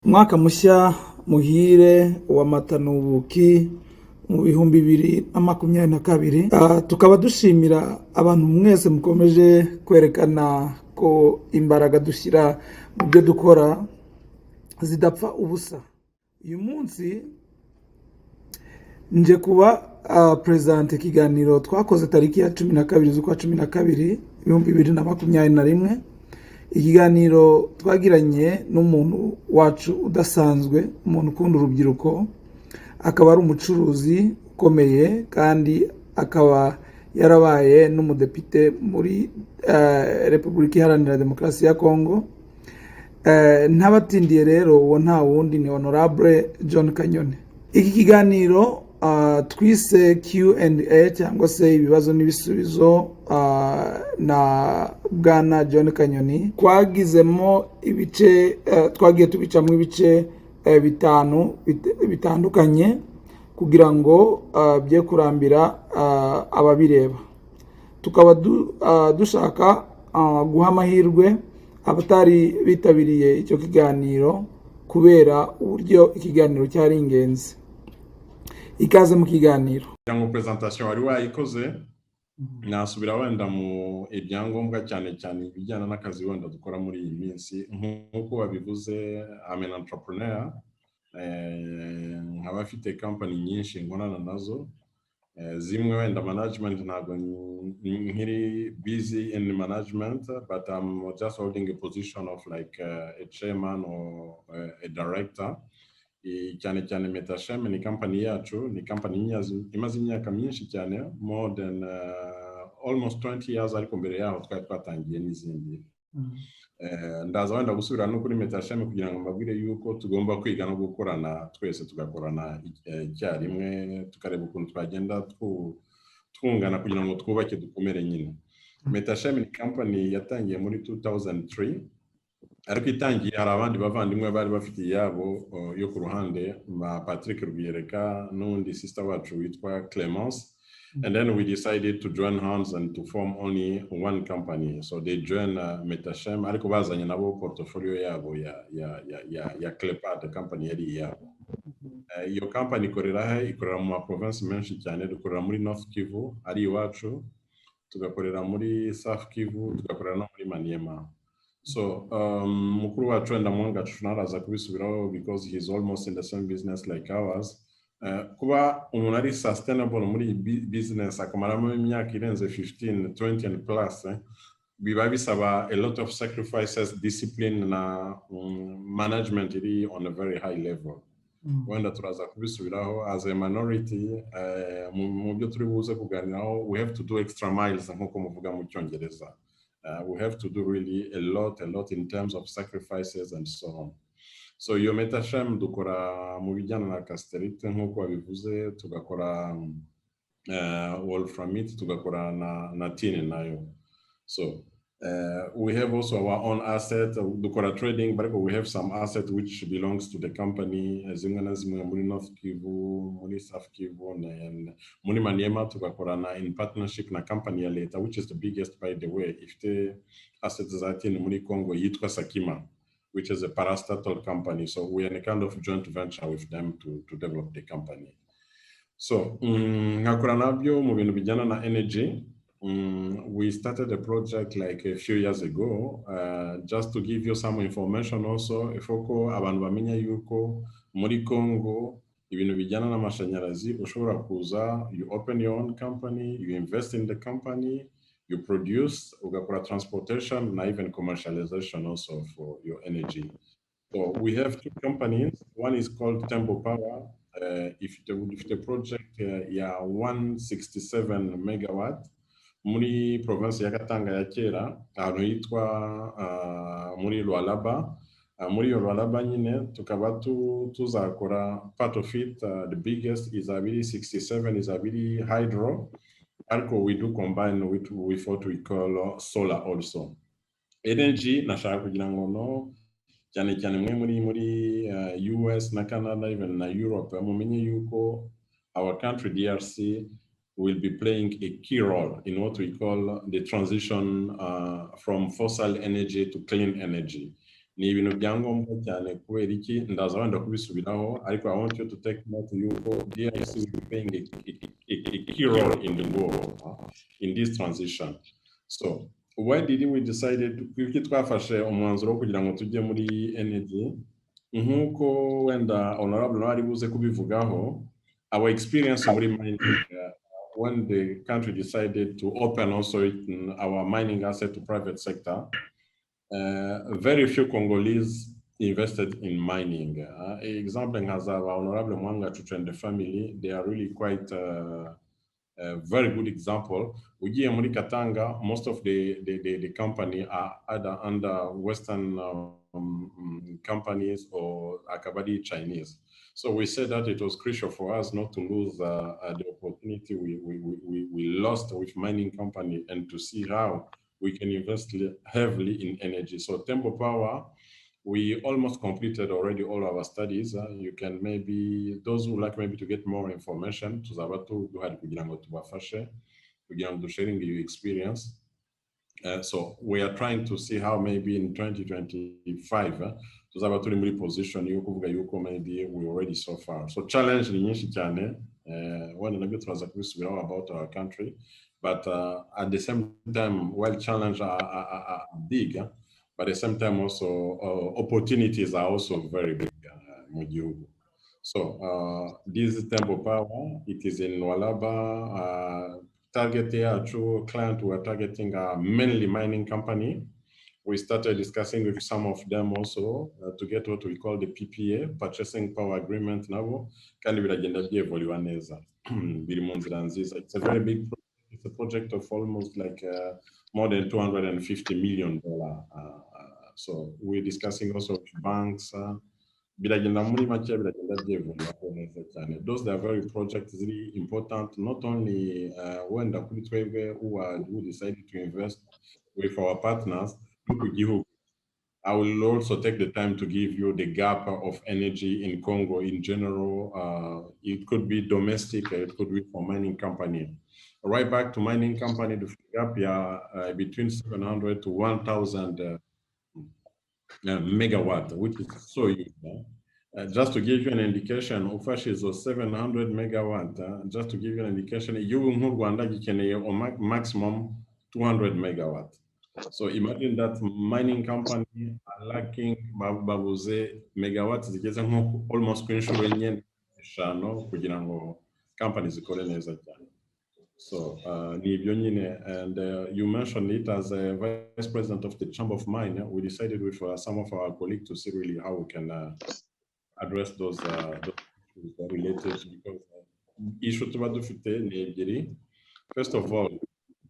Mwaka mushya muhire w'amata n'ubuki mu bihumbi 2022. Tukaba dushimira abantu mwese mukomeje kwerekana ko imbaraga dushyira mu byo dukora zidapfa ubusa. Uyu munsi nje kuba present ikiganiro twakoze tariki ya 12 z'ukwa 12 2021. Ikiganiro twagiranye n'umuntu wacu udasanzwe, umuntu ukunda urubyiruko, akaba ari umucuruzi ukomeye kandi akaba yarabaye n'umudepite muri Repubulika Iharanira Demokarasi ya Kongo. Ntabatindiye rero uwo nta wundi ni Honorable John Kanyoni. Iki kiganiro twise Q&A cyangwa se ibibazo n'ibisubizo na Bwana John Kanyoni. Twagizemo ibice, twagiye tubicamo ibice bitandukanye kugira ngo bye kurambira ababireba. Tukaba dushaka guha amahirwe abatari bitabiriye icyo kiganiro kubera uburyo ikiganiro cyari ingenzi. Ikaze mu kiganiro. Mu presentation wari wayikoze, nasubira wenda mu ibyangombwa cyane ibijyana n'akazi wenda dukora muri iyi minsi. Nk'uko wabivuze, I'm an entrepreneur, nkaba mfite company nyinshi nkorana nazo, zimwe wenda management ntabwo nkiri busy in management, but I'm just holding a position of like a chairman or a director. Cyane Metashem ni company yacu, ni company imaze imyaka myinshi cyane, more than almost 20 years, ariko mbere yaho twatangiye n'izindi. Ndaza wenda gusubira no kuri Metashem kugira ngo mbabwire yuko tugomba kwiga no gukorana, twese tugakorana icyarimwe, tukareba ukuntu twagenda twungana kugira ngo twubake dukomere nyine. Metashem ni company yatangiye muri 2003, ariko itangiye hari abandi bavandimwe bari bafite yabo yo ku ruhande, Patrick Rubiyereka n'undi sister wacu witwa Clemence. And then we decided to join hands and to form only one company. So they joined Metashem, ariko bazanye nabo portfolio yabo ya Clepad company yari yabo. Iyo company ikorera mu province menshi cyane. Dukorera muri North Kivu ari iwacu, tugakorera muri South Kivu, tugakorera no muri Maniema. So mukuru wacu wenda mwanga tunaraza kubisubiraho because he's almost in the same business like ours. Kuba umuntu ari sustainable muri business akamaramo imyaka irenze 15, 20 and plus, biba bisaba a lot of sacrifices, discipline na management iri on a very high level. Wenda turaza kubisubiraho as a minority, mu byo turi buze kuganiraho, we have to do extra miles nkuko muvuga mu Cyongereza. We have to do really a lot in terms of sacrifices and so on. So iyo Metashem dukora mu bijyana na casterite nkuko wabivuze, tugakora wolframite, tugakora na tin nayo. So we have also our own asset, dukora trading, but we have some asset which belongs to the company, zimwe na zimwe muri North Kivu, muri South Kivu, and muri Maniema tugakora na in partnership na company ya leta, which is the biggest by the way. Ifite assets za tin muri Congo yitwa Sakima, which is a parastatal company. So we are in a kind of joint venture with them to develop the company. So ngakora nabyo mu bintu bijyana na energy. We started a project like a few years ago, just to give you some information also. Ifoko abantu bamenya yuko muri Congo ibintu bijyana n'amashanyarazi ushobora kuza, you open your own company, you invest in the company, you produce, ugakora transportation na even commercialization also for your energy. So we have two companies. One is called Tempo Power. If the project ya 167 megawatt muri province ya Katanga ya kera, ahantu yitwa muri Lualaba. Muri Lualaba nyine tukaba tuzakora part of it. The biggest is abiri 67 is abiri hydro, ariko we do combine with what we call solar also. Energy nashaka kugira ngo no cyane mwe muri US na Canada even na Europe mumenye yuko our country DRC will be playing a key role in what we call the transition from fossil energy to clean energy. ni ibintu byangombwa cyane kubera iki ndaza wenda kubisubiraho ariko I want you to take note yuko DRC will be playing a key role in the world in this transition. So why did we decided kuki twafashe umwanzuro kugira ngo tujye muri energy nkuko wenda honorable nari buze kubivugaho our experience muri mining when the country decided to open also our mining asset to private sector. Very few Congolese invested in mining. Example has our Honorable Mwanga Chuchu and the family. They are really quite a very good example. Ugiye muri Katanga, most of the company are either under Western companies or Akabadi Chinese. So we said that it was crucial for us not to lose the opportunity we lost with mining company and to see how we can invest heavily in energy. So Tembo Power, we almost completed already all our studies. You can maybe, those who like maybe to get more information, sharing your experience. So we are trying to see how maybe in 2025, position maybe we already so far. So challenge about our country. But at the same time, while challenges are big, but at the same time also opportunities are also very big. So this is Tempo Power. It is in Walaba. Target here, true client we are targeting are mainly mining company. We started discussing with some of them also to get what we call the PPA, Purchasing Power Agreement now. It's a very big project. It's a project of almost like more than $250 million. So we're discussing also with banks. Those are very projects really important, not only when the who decided to invest with our partners. I will also take the time to give you the gap of energy in Congo in general. It could be domestic, it could be for mining company. Right back to mining company, the gap here between 700 to 1,000 megawatt, which is so huge. Just to give you an indication, Ufash is 700 megawatt. Just to give you an indication, you will maximum 200 megawatt. So imagine that mining company are lacking babuze megawatts zigeze nko almost kwinshuro enye eshano kugira ngo companies zikore neza cyane. So ni ibyo nyine, and you mentioned it as a vice president of the Chamber of Mine. We decided with some of our colleagues to see really how we can address those issues related, because issue tuba dufite ni ebyiri. First of all,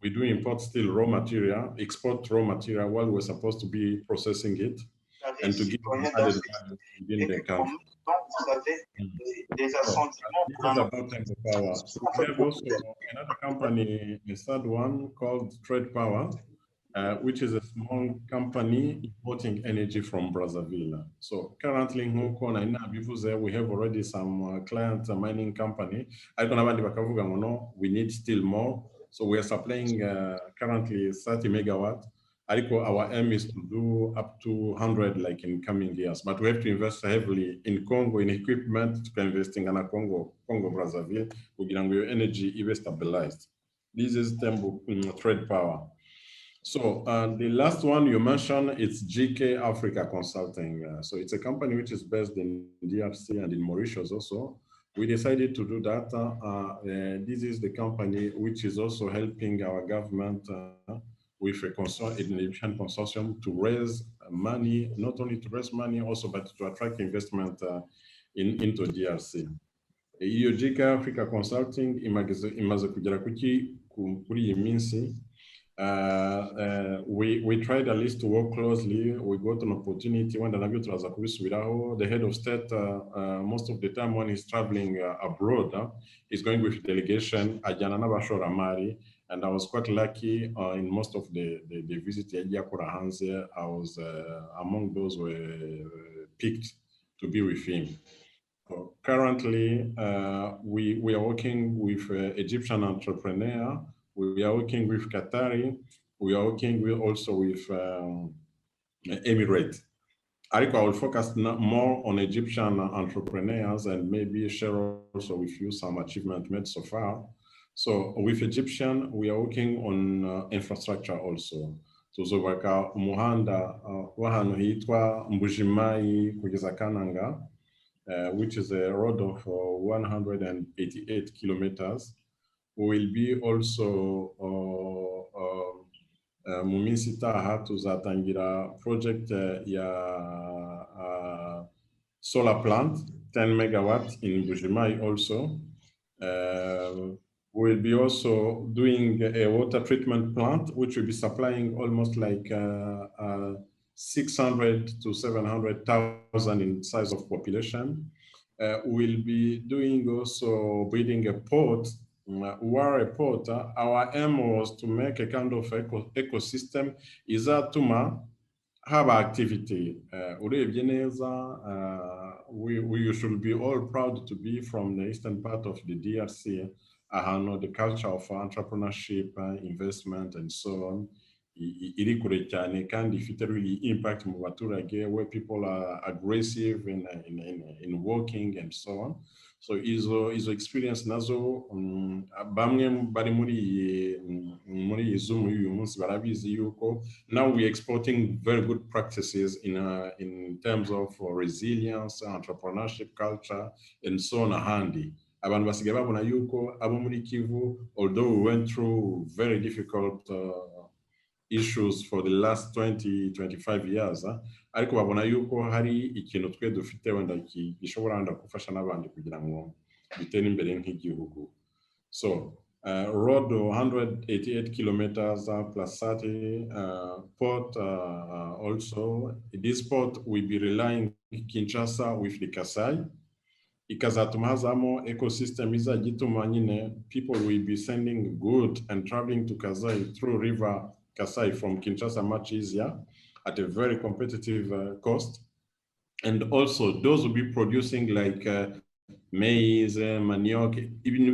we do import still raw material, export raw material while we're supposed to be processing it and to give added value within the country. This is about Tempo Power. So we have also another company, a third one called Trade Power, which is a small company importing energy from Brazzaville. So currently in we have already some clients, a mining company. We need still more. So we are supplying currently 30 megawatt. Our aim is to do up to 100 like in coming years, but we have to invest heavily in Congo in equipment to investing in Congo Brazzaville, we energy even stabilized. This is Tembo Trade Power. So the last one you mentioned, it's GK Africa Consulting. So it's a company which is based in DRC and in Mauritius also. We decided to do that. This is the company which is also helping our government with an Egyptian consortium to raise money, not only to raise money also, but to attract investment into DRC. GK Africa Consulting imaze kugera kuri iyi minsi. We tried at least to work closely. We got an opportunity when the head of state, most of the time when he's traveling abroad, he's going with delegation, and I was quite lucky in most of the visit. I was among those who were picked to be with him. So currently, we are working with Egyptian entrepreneur. We are working with Qatari. We are working also with Emirates. I will focus more on Egyptian entrepreneurs and maybe share also with you some achievement made so far. So with Egyptian, we are working on infrastructure also. Tuzubaka umuhanda w'ahantu hitwa Mbujimayi kugeza Kananga, which is a road of 188 kilometers. We will be also mu minsi itaha tuzatangira project ya solar plant 10 megawatt in Bujimai also. We'll be also doing a water treatment plant, which will be supplying almost like 600 to 700,000 in size of population. We'll be doing also building a port. Where a port, our aim was to make a kind of ecosystem izatuma haba activity. Urebye neza, we should be all proud to be from the eastern part of the DRC. The culture of entrepreneurship, investment, and so on. Iri kure cyane kandi ifite really impact mu baturage, where people are aggressive in working and so on. So izo experience nazo bamwe bari muri Zoom uyu munsi barabizi yuko now we exporting very good practices in terms of resilience, entrepreneurship culture, and so on ahandi. Abantu basigaye babona yuko abo muri Kivu, although we went through very difficult issues for the last 20-25 years, ariko babona yuko hari ikintu twe dufite wenda gishobora wenda gufasha n'abandi kugira ngo bitere imbere nk'igihugu. So road 188 kilometers plus 30 port also. This port will be relying Kinshasa with the Kasai. Ikazatuma hazamo ecosystem izagituma nyine people will be sending good and traveling to Kasai through river Kasai from Kinshasa much easier at a very competitive cost. And also those will be producing like maize, manioc, even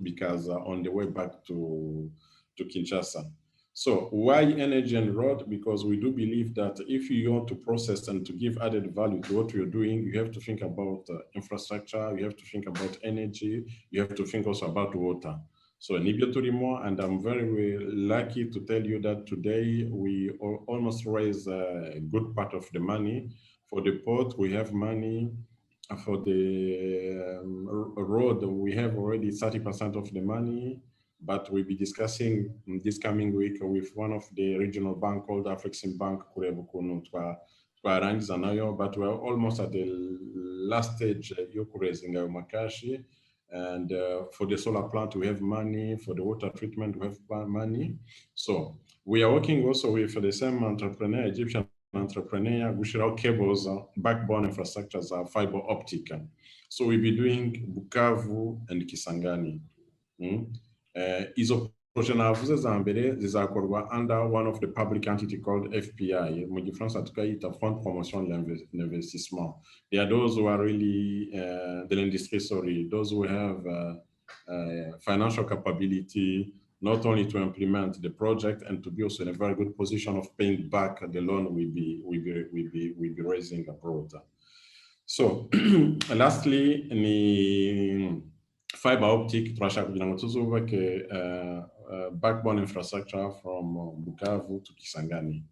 because on the way back to Kinshasa. So why energy and road? Because we do believe that if you want to process and to give added value to what you're doing, you have to think about infrastructure, you have to think about energy, you have to think also about water. So Nibia Turimo, and I'm very lucky to tell you that today we almost raised a good part of the money. For the port, we have money. For the road, we have already 30% of the money, but we'll be discussing this coming week with one of the regional bank called African Bank, but we're almost at the last stage, raising our makashi. And for the solar plant, we have money. For the water treatment, we have money. So we are working also with the same entrepreneur, Egyptian entrepreneur, which are cables, backbone infrastructures are fiber optic. So we'll be doing Bukavu and Kisangani. Izo projet navuze za mbere zizakorwa under one of the public entity called FPI. Mu Gifaransa tukayita Fond Promotion l'Investissement. There are those who are really de l'industrie, sorry, those who have financial capability not only to implement the project and to be also in a very good position of paying back the loan we'll be raising abroad. So lastly, ni fiber optic turashaka kugira ngo tuzubake backbone infrastructure from Bukavu to Kisangani.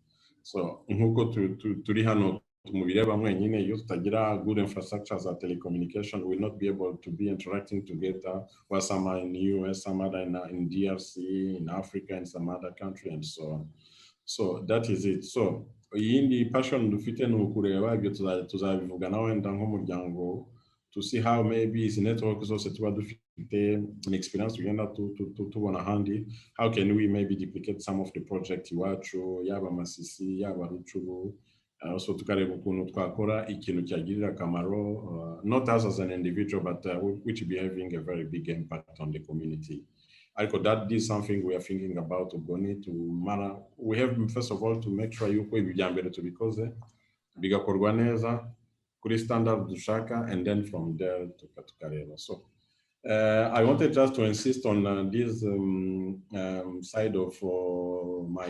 So nkuko turi hano tumubireba mwenyine, iyo tutagira good infrastructure za telecommunication, we will not be able to be interacting together, while some are in the US, some other in DRC, in Africa, and some other country, and so on. So that is it. So yindi passion dufite ni ukureba ibyo tuzabivuga nawe wenda nk'umuryango, to see how maybe izi network zose tuba dufite an experience tugenda tubona handi, how can we maybe duplicate some of the project iwacu, yaba Masisi, yaba Ruchuru, also tukareba ukuntu twakora ikintu cyagirira akamaro, not us as an individual, but which will be having a very big impact on the community. That is something we are thinking about. We have first of all to make sure yuko ibijyambere tubikoze bigakorwa neza kuri standard dushaka, and then from there tukareba. So I wanted just to insist on this side of my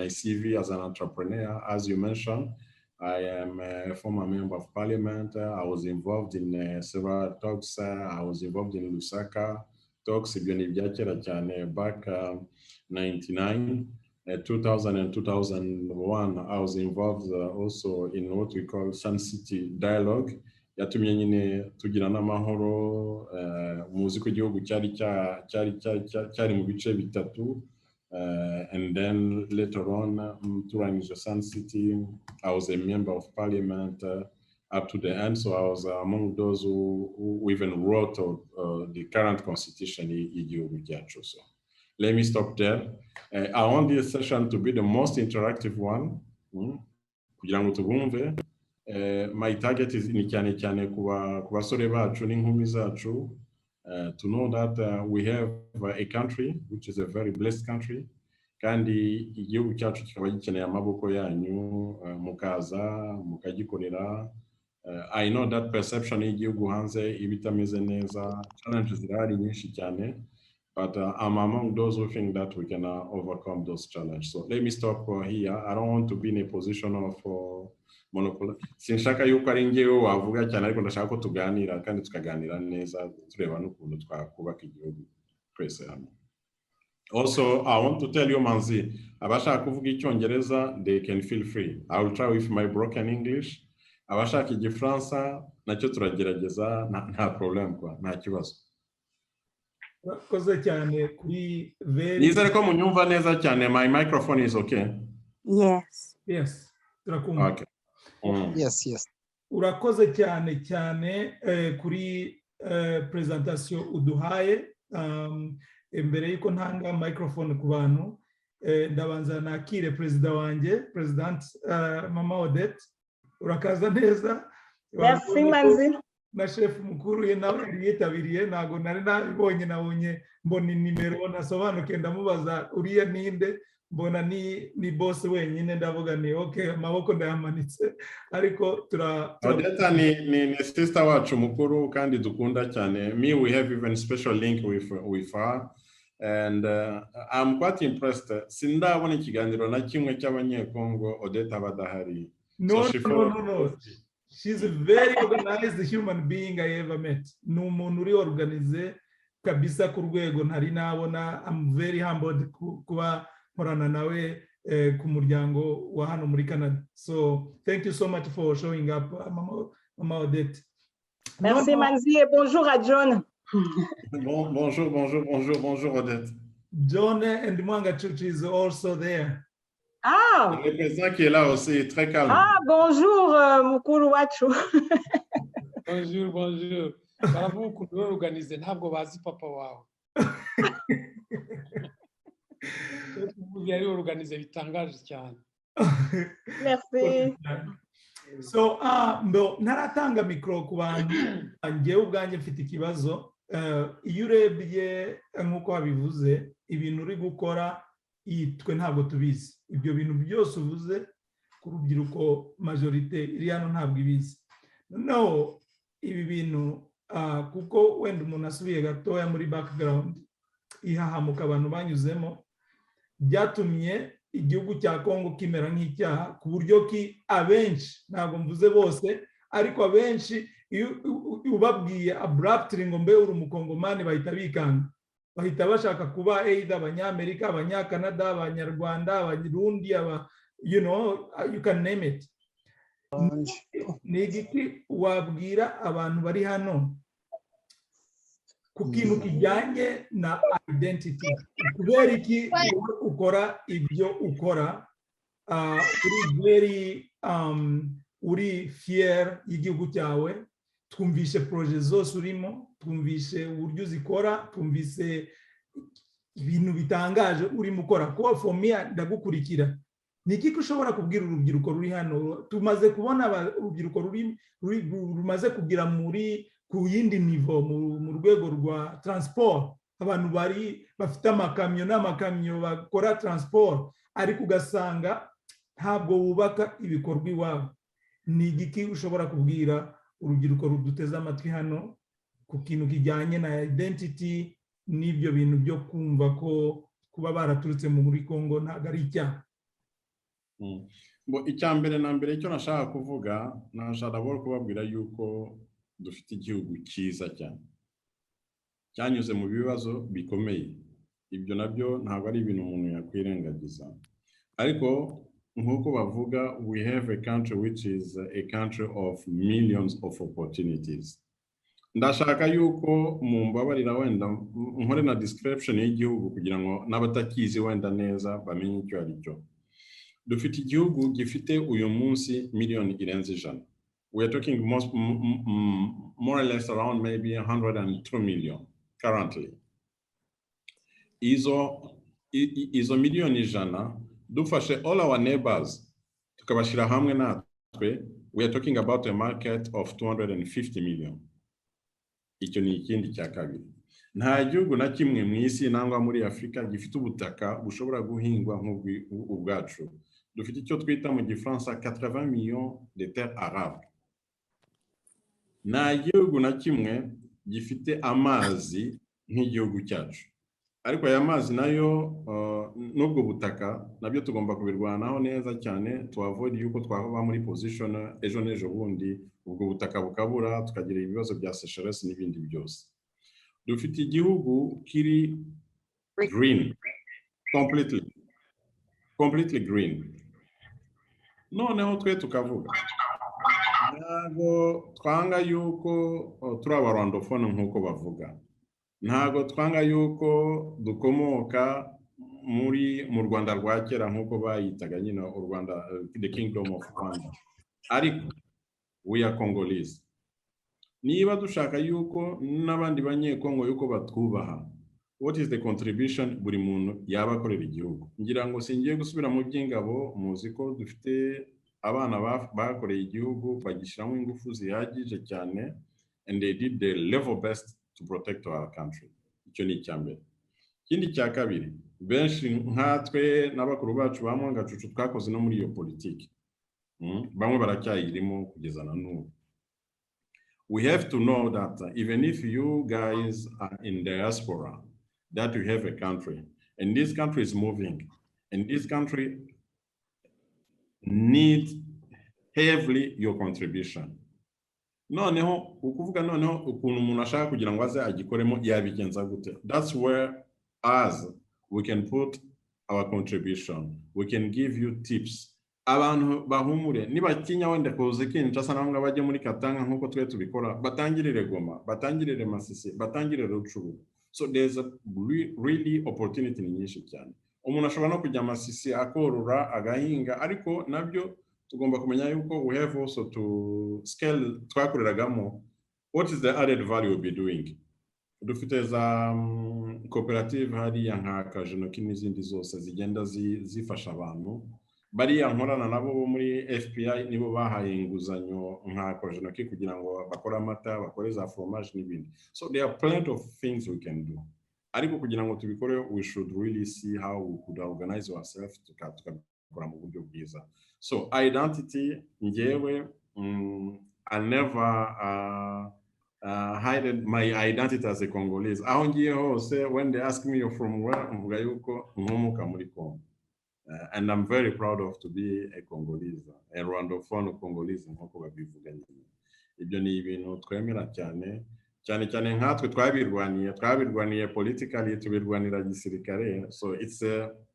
CV as an entrepreneur. As you mentioned, I am a former member of parliament. I was involved in several talks. I was involved in Lusaka talks back 99, 2000 and 2001. I was involved also in what we call Sun City Dialogue. Yatumye nyine tugira n'amahoro muzi ko igihugu cyari mu bice bitatu, and then later on turangije Sun City, I was a member of parliament up to the end, so I was among those who even wrote the current constitution y'igihugu cyacu. So let me stop there. I want this session to be the most interactive one kugira ngo tubumve. My target is ni cyane cyane ku basore bacu n'inkumi zacu, to know that we have a country which is a very blessed country, kandi igihugu cyacu kikaba gikeneye amaboko yanyu mukaza mukagikorera. I know that perception y'igihugu hanze ibitameze neza, challenges zirahari nyinshi cyane, but I'm among those who think that we can overcome those challenges. So let me stop here. I don't want to be in a position of monopoly. Sinshaka yuko ari ngewe wavuga cyane, ariko ndashaka ko tuganira kandi tukaganira neza tureba n'ukuntu twakubaka igihugu twese hamwe. Also, I want to tell you, Manzi, abashaka kuvuga icyongereza, they can feel free. I will try with my broken English. Abashaka igifaransa nacyo turagerageza, nta problem kwa, nta kibazo. Urakoze cyane kuri nizere ko munyumva neza cyane. My microphone is okay? Yes. Turakumva. Okay. Yes. Urakoze cyane kuri presentation uduhaye. Mbere yuko ntanga microphone ku bantu, ndabanza nakire president wanjye, President Mama Odette. Urakaza neza. Merci Manzi. Na chef mukuru ye nawe yitabiriye, ntago nari nabibonye, nabonye mbona nimero nasobanuke ndamubaza uriya ninde, mbona ni boss wenyine, ndavuga ni okay, amaboko ndayamanitse, ariko Odetta ni sister wacu mukuru kandi dukunda cyane. Me, we have even special link with her, and I'm quite impressed. Sindabona ikiganiro na kimwe cy'abanyekongo Odetta badahari. No. She's a very organized human being I ever met. Ni umuntu uri organize kabisa ku rwego ntari nabona. I'm very humbled kuba nkorana nawe ku muryango wa hano muri Canada. So thank you so much for showing up, Mama Odette. Merci Manzi et bonjour à John. Bonjour Odette. John and Mwanga Chuchi is also there. Ah! Le président qui est là aussi, très calme. Ah, bonjour, Mukuru Wachu. Bonjour. Bravo, kuno organize ntabwo bazi papa wawe. Yari organize bitangaje cyane. Merci. So, naratanga mikro ku bantu. Ngewe ubwanjye mfite ikibazo. Iyo urebye nk'uko wabivuze, ibintu uri gukora twe ntabwo tubizi. Ibyo bintu byose uvuze ku rubyiruko majorite iri hano ntabwo ibizi. No, ibi bintu kuko wenda umuntu asubiye gatoya muri background ihahamuka abantu banyuzemo, byatumye igihugu cya Kongo kimera nk'icyaha, ku buryo ki abenshi, ntabwo mvuze bose, ariko abenshi ubabwiye abruptly ngo mbe uri umukongomani bahita bikanga, bahita bashaka kuba either abanyamerika, abanyakanada, abanyarwanda, abarundi, you can name it. Ni igiki wabwira abantu bari hano ku kintu kijyanye na identity? Kubera iki ukora ibyo ukora, uri fier y'igihugu cyawe, twumvishe projet zose urimo, twumvishe uburyo uzikora, twumvise ibintu bitangaje urimo ukora. Ko for me ndagukurikira, ni iki ushobora kubwira urubyiruko ruri hano? Tumaze kubona urubyiruko rumaze kugira ku yindi nivo mu rwego rwa transport, abantu bafite amakamyo n'amakamyo bakora transport, ariko ugasanga ntabwo wubaka ibikorwa iwabo. Ni igiki ushobora kubwira urubyiruko ruduteze amatwi hano ku kintu kijyanye na identity n'ibyo bintu byo kumva ko kuba baraturutse muri Congo ntabwo ari icyaha. Icya mbere na mbere icyo nashaka kuvuga, nashaka kubabwira yuko dufite igihugu cyiza cyane cyanyuze mu bibazo bikomeye. Ibyo nabyo ntabwo ari ibintu umuntu yakwirengagiza, ariko nk'uko bavuga, we have a country which is a country of millions of opportunities. Ndashaka yuko mumbabarira wenda nkore na description y'igihugu kugira ngo n'abatakizi wenda neza bamenye icyo ari cyo. Dufite igihugu gifite uyu munsi miliyoni irenze 100. We are talking more or less around maybe 102 million currently. Izo miliyoni 100 dufashe all our neighbors tukabashira hamwe natwe, we are talking about a market of 250 million. Icyo ni ikindi cya kabiri. Nta gihugu na kimwe mu isi nangwa muri Afrika gifite ubutaka bushobora guhingwa nk'ubwacu. Dufite icyo twita mu Gifaransa 80 millions de terres arables. Nta gihugu na kimwe gifite amazi nk'igihugu cyacu. Ariko aya mazi nayo n'ubwo butaka nabyo tugomba kubirwanaho neza cyane, to avoid yuko twahaba muri position ejo n'ejo bundi ubwo butaka bukabura tukagira ibibazo bya sécheresse n'ibindi byose. Dufite igihugu kiri green, completely green. Noneho twe tukavuga ntabwo twanga yuko turi abarwandofone nk'uko bavuga, ntabwo twanga yuko dukomoka mu Rwanda rwa kera nk'uko bayitaga nyine u Rwanda, the kingdom of Rwanda, ariko we are Congolese. Niba dushaka yuko n'abandi banyekongo yuko batwubaha, what is the contribution buri muntu yaba akorera igihugu? Ngira ngo singiye gusubira mu by'ingabo, muzi ko dufite abana bakoreye igihugu bagishyiramo ingufu zihagije cyane, and they did the level best to protect our country. Icyo ni icya mbere. Ikindi cya kabiri, benshi nkatwe n'abakuru bacu bamwe gacucu twakoze no muri iyo politiki, bamwe baracyayirimo kugeza na n'ubu. We have to know that even if you guys are in diaspora, that you have a country, and this country is moving, and this country needs heavily your contribution. Noneho ukuvuga noneho ukuntu umuntu ashaka kugira ngo aze agikoremo yabigenza gute? That's where us we can put our contribution. We can give you tips. Abantu bahumure nibatinya wenda koze Kinshasa namwe bajye muri Katanga nkuko twe tubikora, batangirire Goma, batangirire Masisi, batangirire Ruchuru. So there's a really opportunity nyinshi cyane. Umuntu ashobora no kujya Masisi akorora agahinga, ariko nabyo tugomba kumenya yuko we have also to scale twakoreragamo. What is the added value we'll be doing? Dufite za cooperative hariya nka Kanyoni n'izindi zose zigenda zifasha abantu. Bariya nkorana nabo bo muri FPI nibo bahaye inguzanyo nka Kanyoni kugira ngo bakore amata, bakore za fromage n'ibindi. So there are plenty of things we can do. Ariko kugira ngo tubikore, we should really see how we could organize ourselves tukabikora mu buryo bwiza. So identity, ngewe, I never hide my identity as a Congolese. Aho ngiye hose, when they ask me you're from where, mvuga yuko nkomoka muri Congo. And I'm very proud of to be a Congolese, a Rwandophone Congolese nk'uko babivuga nyine. Ibyo ni ibintu twemera cyane cyane nkatwe twabirwaniye politically, tubirwanira gisirikare. So it's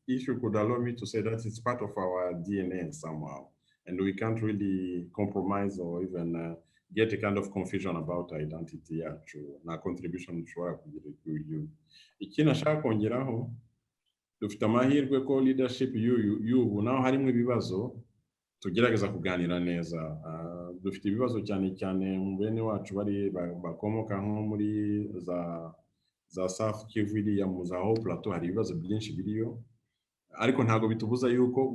if you could allow me to say that it's part of our DNA somehow, and we can't really compromise or even get a kind of confusion about identity yacu na contribution dushobora kugira ku gihugu. Ikindi nashaka kongeraho, dufite amahirwe ko leadership y'ubu naho harimo ibibazo tugerageza kuganira neza. Dufite ibibazo cyane mu bene wacu bari bakomoka nko muri za South Kivu ya mu za Haut Plateau, hari ibibazo byinshi biriyo, ariko ntago bitubuza yuko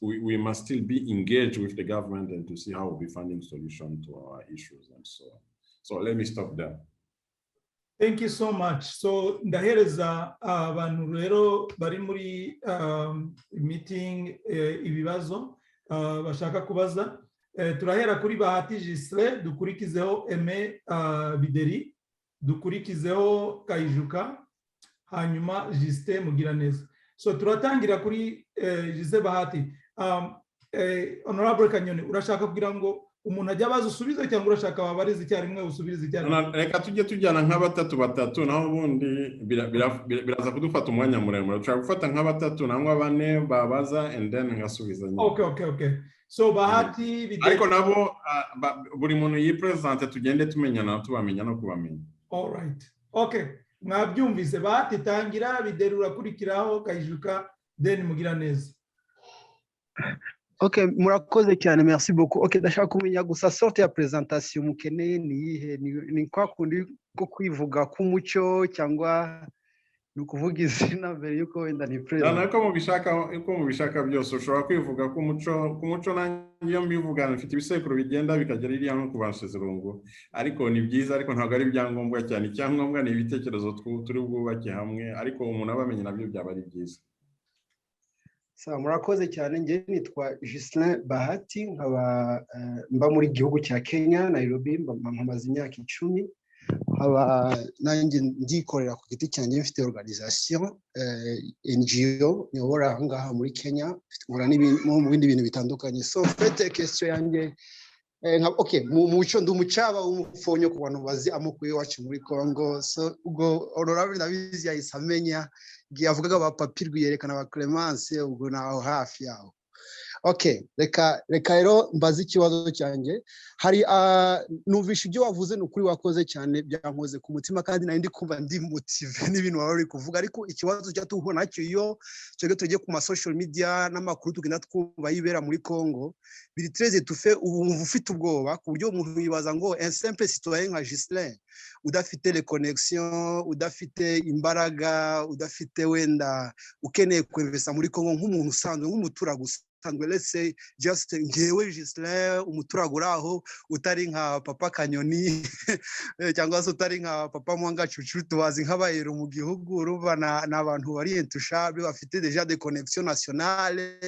we must still be engaged with the government and to see how we'll be finding solution to our issues and so on. So let me stop there. Thank you so much. So ndahereza abantu rero bari muri meeting ibibazo bashaka kubaza. turahera kuri Bahati Gisle, dukurikizeho Aime Bideri, dukurikizeho Kayijuka, hanyuma Justin Mugiraneza. So turatangira kuri Gisle Bahati. Honorable Kanyoni, urashaka kugira ngo umuntu ajya abaza usubize cyangwa urashaka wabariza icyarimwe usubirize icyarimwe? Reka tujye tujyana nka batatu naho ubundi biraza kudufata umwanya muremure. Ushaka gufata nka batatu nangwa bane babaza and then ngasubiza nyine. Okay. So Bahati Bideri. Ariko nabo buri muntu yipresente tugende tumenyana tubamenya no kubamenya. All right. Okay. Mwabyumvise. Bahati tangira, Bideri urakurikiraho, Kayijuka, then Mugiraneza. Ok, murakoze cyane, merci beaucoup. Ok, ndashaka kumenya gusa sorte ya presentation mukeneye ni iyihe? Ni kwa kundi ko kwivuga k'umucyo cyangwa ni ukuvuga izina mbere yuko wenda ni president? Uko mubishaka byose ushobora kwivuga k'umuco nanjye mbivuga mfite ibisekuru bigenda bikagera iriya nko kubashize rungu, ariko ni byiza, ariko ntabwo ari ibyangombwa cyane. Icyangombwa ni ibitekerezo turi bwubake hamwe, ariko umuntu abamenye nabyo byaba ari byiza. Sawa, murakoze cyane. Njye nitwa Justin Bahati, nkaba mba muri gihugu cya Kenya, Nairobi, mpamaze imyaka 10. Nkaba nanjye ndikorera ku giti cyanjye, mfite organisation NGO nyobora aha ngaha muri Kenya, nkora mu bindi bintu bitandukanye. So fete question yanjye okay, muco ndumucaba w'umufonyo ku bantu bazi amoko yacu muri Congo. So ubwo honorable ndabizi yayisamenya yavugaga ba papirwi yerekana ba Clemence, ubwo naho hafi yaho. Okay, reka rero mbaza ikibazo cyanjye. Hari numvisha ibyo wavuze n'ukuri wakoze cyane, byankoze ku mutima kandi nari ndi kumva ndi motive n'ibintu wari uri kuvuga, ariko ikibazo cyatuhona cyo iyo cyo tugiye ku ma social media n'amakuru tugenda twumva yibera muri Congo, biri très étouffé, ubu ufite ubwoba ku buryo umuntu yibaza ngo un simple citoyen nka Gislain udafite les connexions, udafite imbaraga, udafite wenda ukeneye kwinvesta muri Congo nk'umuntu usanzwe nk'umutura gusa, let's say just ngewe Gislain umuturage aho utari nka papa Kanyoni cyangwa se utari nka papa Mwanga Chuchu, tubazi nk'abayero mu gihugu, urumva n'abantu bari entushabe bafite déjà des connexions nationales,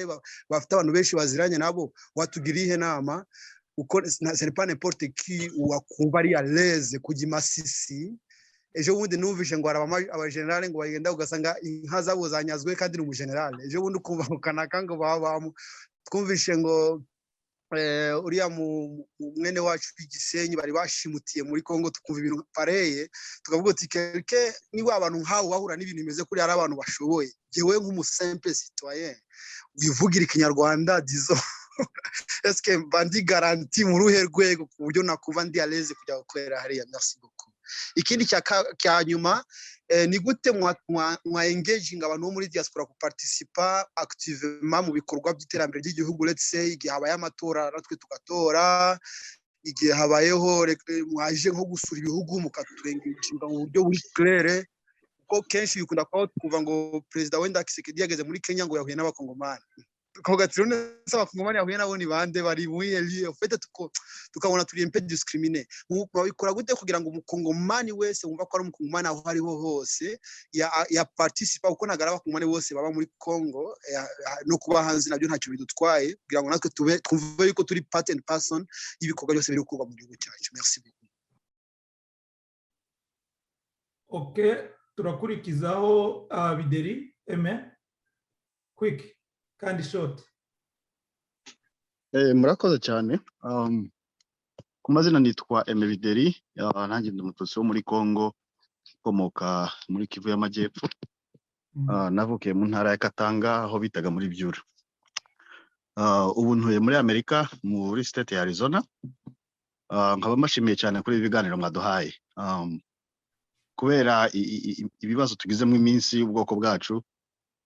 bafite abantu benshi baziranye nabo. Watugira ihe nama uko c'est pas n'importe qui wakumva ari à l'aise kujya Masisi? Ejo bundi numvishe ngo aba general ngo bagenda ugasanga inka zabo zanyazwe kandi ni umugeneral. Ejo bundi ukumva ukanaka ngo twumvishe ngo uriya mwene wacu w'igisenyi bari bashimutiye muri Congo, tukumva ibintu pareye, tukavuga ati kelke niba abantu nkaho bahura n'ibintu bimeze kuri ari abantu bashoboye, jewe nk'umusimple citoyen wivugira ikinyarwanda dizo est-ce que bandi garantie mu ruhe rwego ku buryo nakuva ndi à l'aise kujya gukorera hariya? Merci beaucoup. Ikindi cya nyuma ni gute mwa engaging abantu bo muri diaspora ku participa activement mu bikorwa by'iterambere ry'igihugu? Let's say igihe habaye amatora natwe tugatora, igihe habayeho mwaje nko gusura ibihugu mukaturengishinga mu buryo buri claire, kuko kenshi bikunda kuva ngo president wenda Kisekedi yageze muri Kenya ngo yahuye n'abakongomani, tukagatiro neza abakongomani yahuye nabo ni bande bari muri en fait tukabona turi un peu discriminé. Babikora gute kugira ngo umukongomani wese wumva ko ari umukongomani aho hariho hose ya participa, kuko nagara abakongomani bose baba muri Congo no kuba hanze nabyo ntacyo bidutwaye, kugira ngo natwe twumve yuko turi part and person y'ibikorwa byose biri gukorwa mu gihugu cyacu. Merci beaucoup. Okay, turakurikizaho Bideri Aime, quick kandi short. Murakoze cyane. Ku mazina nitwa Aime Bideri, nanjye ndi umututsi wo muri Congo ukomoka muri Kivu y'Amajyepfo. Navukiye mu ntara ya Katanga aho bitaga muri Byura. Ubu ntuye muri Amerika muri state ya Arizona. Nkaba mashimiye cyane kuri ibiganiro mwaduhaye. Kubera ibibazo tugizemo iminsi ubwoko bwacu,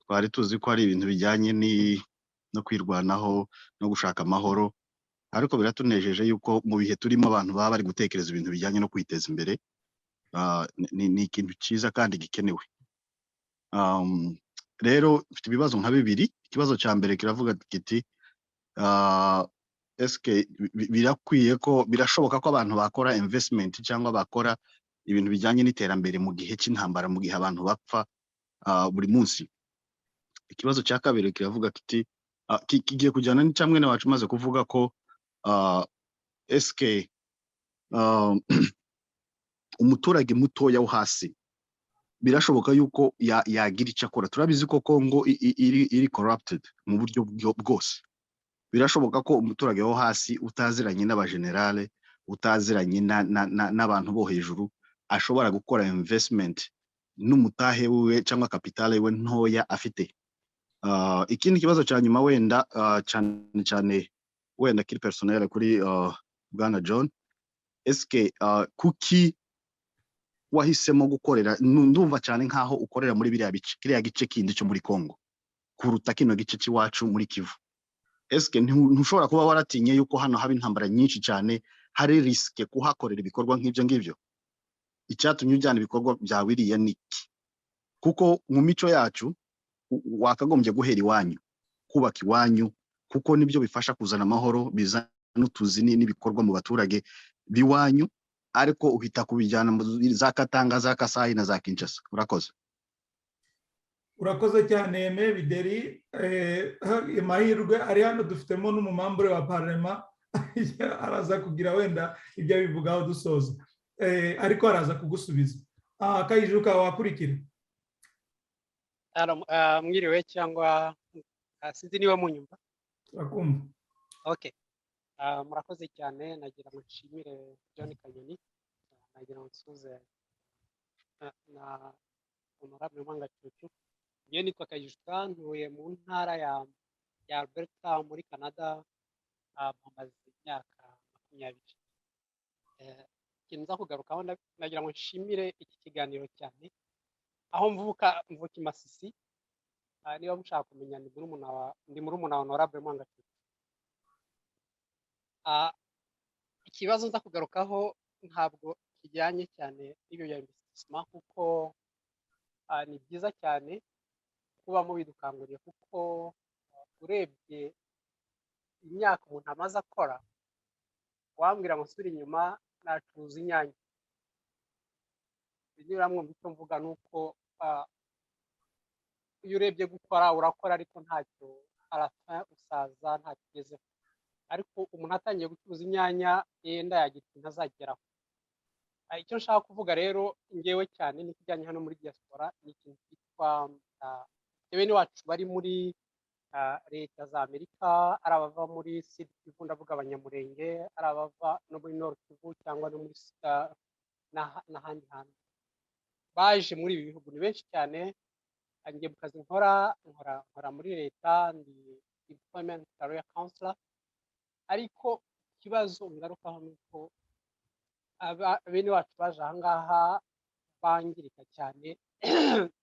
twari tuzi ko ari ibintu bijyanye no kwirwanaho no gushaka amahoro, ariko biratunejeje yuko mu bihe turimo abantu baba bari gutekereza ibintu bijyanye no kwiteza imbere. Ni ikintu cyiza kandi gikenewe. Rero mfite ibibazo nka bibiri. Ikibazo cya mbere kiravuga kiti eske birakwiye ko birashoboka ko abantu bakora investment cyangwa bakora ibintu bijyanye n'iterambere mu gihe cy'intambara, mu gihe abantu bapfa buri munsi? Ikibazo cya kabiri kiravuga kiti kigiye kujyana n'icamwe wacu maze kuvuga ko eske umuturage mutoya wo hasi birashoboka yuko yagira icyo akora. Turabizi ko Congo iri corrupted mu buryo bwose. Birashoboka ko umuturage wo hasi utaziranye n'abagenerale, utaziranye n'abantu bo hejuru ashobora gukora investment n'umutahe we cyangwa kapitale we ntoya afite. Ikindi kibazo cya nyuma wenda cyane wenda kiri personnel kuri Bwana John, eske kuki wahisemo gukorera, ndumva cyane nkaho ukorera muri kiriya gice kindi cyo muri Congo kuruta kino gice cy'iwacu muri Kivu. Eske ntushobora kuba waratinye yuko hano haba intambara nyinshi cyane, hari riske kuhakorera ibikorwa nk'ibyo ngibyo? Icyatumye ujyana ibikorwa byawe iriya niki? Kuko mu mico yacu wakagombye guhera iwanyu, kubaka iwanyu, kuko nibyo bifasha kuzana amahoro, bizana n'utuzi n'ibikorwa mu baturage biwanyu, ariko uhita kubijyana za Katanga, za Kasayi na za Kinshasa. Urakoze cyane Bideri. Amahirwe ari hano dufitemo n'umumambure wa parlement araza kugira wenda ibyo bivugaho dusoza, ariko araza kugusubiza. Kayijuka wakurikira. Mwiriwe cyangwa sinzi niba munyumva. Turakumva. Okay. Murakoze cyane, nagira ngo nshimire John Kanyoni, nagira ngo nsuze na honorable Mwanga Cucu. Njye nitwa Kayijuka, ntuye mu ntara ya Alberta muri Canada, mpamaze imyaka 20. Ikintu nza kugarukaho nagira ngo nshimire iki kiganiro cyane. Aho mvuka i Masisi, niba mushaka kumenya ndi murumuna wa honorable Mwanga Cucu. Ikibazo nza kugarukaho ntabwo kijyanye cyane n'ibyo bya investissement, kuko ni byiza cyane kuba mubidukanguriye, kuko urebye imyaka umuntu amaze akora, wambwira ngo nsubire inyuma nacuruza inyanya. Niba mwumva icyo mvuga ni uko iyo urebye gukora urakora, ariko ntacyo arapfa, usaza ntacyo ugezeho. Ariko umuntu atangiye gucuruza inyanya yenda yagira ikintu azageraho. Icyo nshaka kuvuga rero ngewe cyane ni kijyanye hano muri diaspora, ni ikintu cyitwa bene wacu bari muri leta za Amerika, ari abava muri Sud Kivu, ndavuga Abanyamurenge, ari abava no muri Nord Kivu cyangwa no muri n'ahandi hantu. Baje muri ibi bihugu ni benshi cyane. Njye mu kazi nkora muri leta, ndi employment career counselor, ariko ikibazo ngarukaho ni uko bene wacu baje aha ngaha bangirika cyane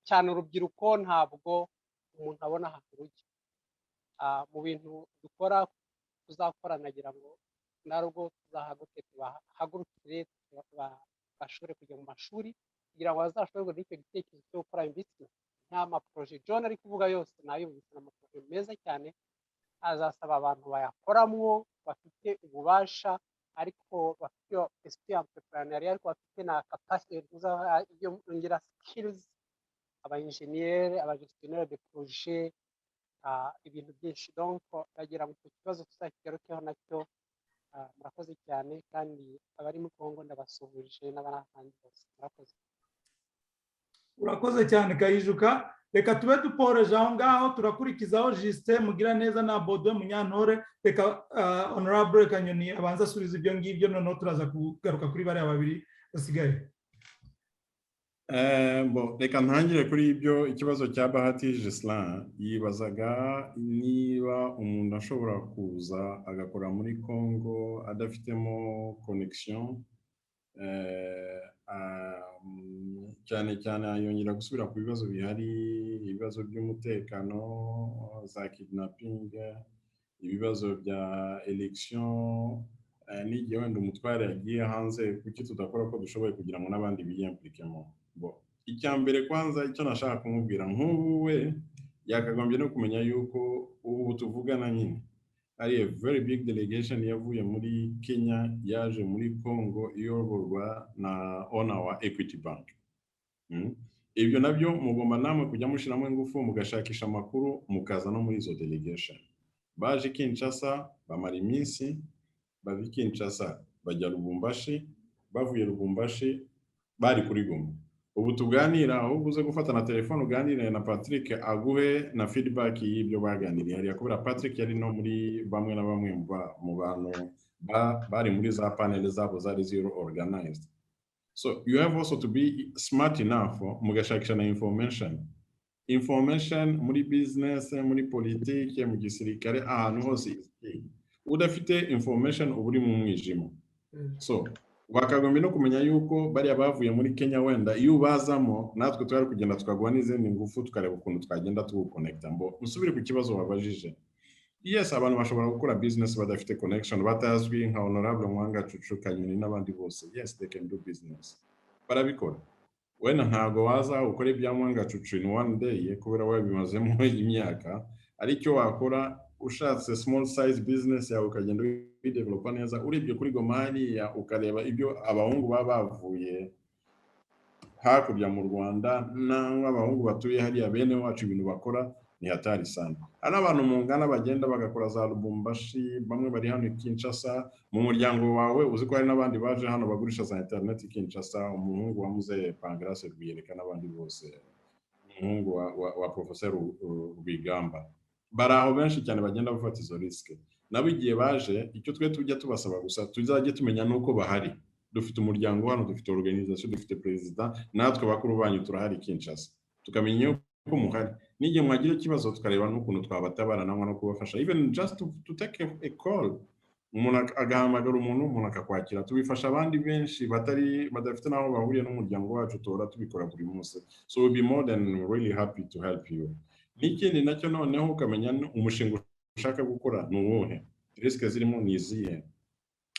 cyane urubyiruko. Ntabwo umuntu abona ahantu rujya mu bintu dukora, tuzakora nagira ngo narwo tuzahagurukire bashobore kujya mu mashuri kugira ngo bazashobore n'icyo gitekerezo cyo gukora investment. Nta maproje John ari kuvuga yose nayumvise, n'amaproje meza cyane, azasaba abantu bayakoramo bafite ububasha, ariko bafite esprit entrepreneurial, ariko bafite na capacité ngira skills, aba-ingénieur, aba-gestionnaire de projet, ibintu byinshi. Donc bagira ngo icyo kibazo tuzakigarukeho nacyo. Murakoze cyane, kandi abari mu Kongo ndabasuhuje n'abandi bose. Murakoze. Urakoze cyane Kayijuka. Reka tube duporeje aho ngaho, turakurikizaho Justin Mugiraneza na Bodo Munyantore. Reka honorable Kanyoni abanza asubiza ibyo ngibyo, noneho turaza kugaruka kuri bariya babiri basigaye. Reka ntangire kuri ibyo. Ikibazo cya Bahati Gislain yibazaga niba umuntu ashobora kuza agakora muri Congo adafitemo connection, cyane cyane yongera gusubira ku bibazo bihari, ibibazo by'umutekano, za kidnapping, ibibazo bya election, n'igihe wenda umutware yagiye hanze, kuki tudakora ko dushoboye kugira ngo n'abandi biyemplikemo. Icya mbere kwanza icyo nashaka kumubwira, nk'ubu we yakagombye no kumenya yuko ubu tuvugana nyine ari a very big delegation yavuye muri Kenya yaje muri Congo iyoborwa na owner wa Equity Bank. Ibyo nabyo mugomba namwe kujya mushiramo ingufu mugashakisha amakuru mukaza no muri izo delegation. Baje Kinshasa bamara iminsi, bava i Kinshasa bajya Lubumbashi, bavuye Lubumbashi bari kuri Goma. Ubu tuganira ahubwo uze gufata na telefone uganire na Patrick aguhe na feedback y'ibyo baganiriye hariya, kubera Patrick yari no muri bamwe na bamwe mu bantu bari muri za panel zabo zari zero organized. So you have also to be smart enough mugashakisha na information muri business, muri politike, mu gisirikare, ahantu hose udafite information uba uri mu mwijima. So wakagombye no kumenya yuko bariya bavuye muri Kenya wenda iyo ubazamo natwe twari kugenda tukagwa n'izindi ngufu tukareba ukuntu twagenda tuguconnecta. Mbo musubire ku kibazo wabajije. Yes, abantu bashobora gukora business badafite connection, batazwi nka Honorable Mwanga Cucu Kanyoni n'abandi bose. Yes, they can do business. Barabikora. Wenda ntago waza ukora ibya Mwanga Cucu in one day kubera wawe bimazemo imyaka, aricyo wakora ushatse small size business yawe ukagenda udevelopa neza. Urebye kuri Gomari ya ukareba ibyo abahungu bavuye hakurya mu Rwanda n'abahungu batuye hariya bene wacu ibintu bakora ni hatari sana. Hari abantu mu ngana bagenda bagakora za Lubumbashi, bamwe bari hano i Kinshasa. Mu muryango wawe uzi ko hari n'abandi baje hano bagurisha za internet i Kinshasa, umuhungu wa Muze Pangrace Rwiyereka n'abandi bose, umuhungu wa Professor Rwigamba. Bari aho benshi cyane bagenda bafata izo riske. Nabo igihe baje icyo twe tujya tubasaba gusa tuzajye tumenya nuko bahari. Dufite umuryango hano, dufite organisation, dufite president, natwe bakuru banyu turahari Kinshasa. Tukamenya ko muhari. N'igihe mwagira ikibazo tukareba n'ukuntu twabatabara namwe no kubafasha. Even just to take a call. Umuntu agahamagara umuntu akakwakira. Tubifasha abandi benshi badafite naho bahuriye n'umuryango wacu tora tubikora buri munsi. So we'll be more than really happy to help you. N'ikindi nacyo noneho ukamenya umushinga ushaka gukora n'uwuhe. Riske zirimo niziye.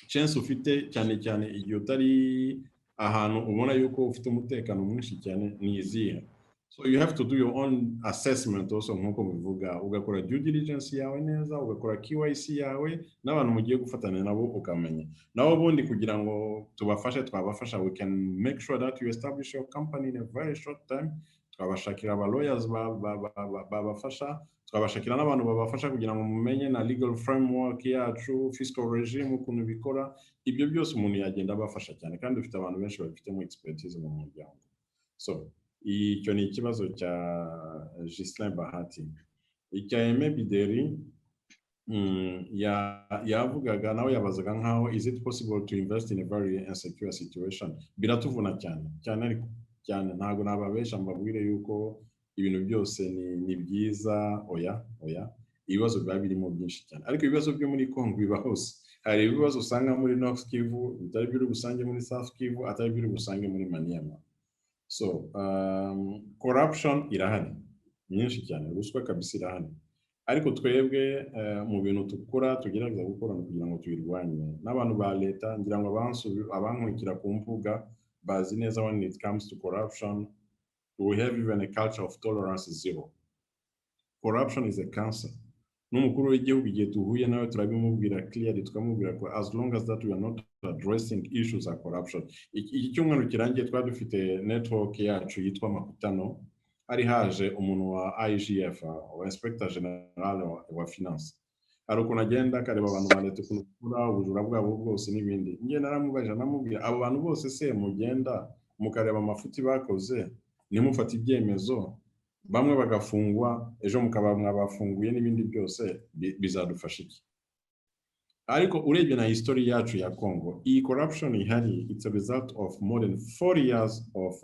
Chance ufite cyane igihe utari ahantu ubona yuko ufite umutekano mwinshi cyane niziye. So you have to do your own assessment also nkuko bivuga, ugakora due diligence yawe neza, ugakora KYC yawe n'abantu mugiye gufatanya nabo ukamenya. Naho ubundi kugira ngo twabafasha, we can make sure that you establish your company in a very short time. Twabashakira aba lawyers babafasha, twabashakira n'abantu babafasha kugira ngo mumenye na legal framework yacu, fiscal regime ukuntu bikora. Ibyo byose umuntu yagenda abafasha cyane, kandi ufite abantu benshi babifitemo expertise mu muryango. So icyo ni ikibazo cya Gislain Bahati. Icya Aime Bideri yavugaga nawe yabazaga nkaho is it possible to invest in a very insecure situation. Biratuvuna cyane ariko cyane ntago nababesha mbabwire yuko ibintu byose ni byiza. Oya ibibazo biba birimo byinshi cyane, ariko ibibazo byo muri Congo biba hose. Hari ibibazo usanga muri North Kivu, bitari biri gusange muri South Kivu, atari biri gusange muri Maniema. So corruption irahari nyinshi cyane, ruswa kabisa irahari, ariko twebwe mu bintu tukora tugerageza gukora kugira ngo tuyirwanye. N'abantu ba leta ngira ngo abankurikira ku mvuga bazi neza when it comes to corruption, we have even a culture of tolerance zero. Corruption is a cancer. N'umukuru w'igihugu igihe tuhuye nawe turabimubwira clearly, tukamubwira ko as long as that we are not addressing issues of corruption. Iki cyumweru kirangiye twari dufite network yacu yitwa Makutano, ari haje umuntu wa IGF, wa Inspector General wa Finance. Ari ukuntu agenda akareba abantu ba leta ukuntu bakora ubujura bwabo bwose n'ibindi. Nge naramubajije namubwira abo bantu bose se mugenda mukareba amafuti bakoze nimufata ibyemezo, bamwe bagafungwa ejo mukaba mwabafunguye n'ibindi byose bizadufasha iki? Ariko urebye na history yacu ya Congo, iyi corruption ihari, it's a result of more than 40 years of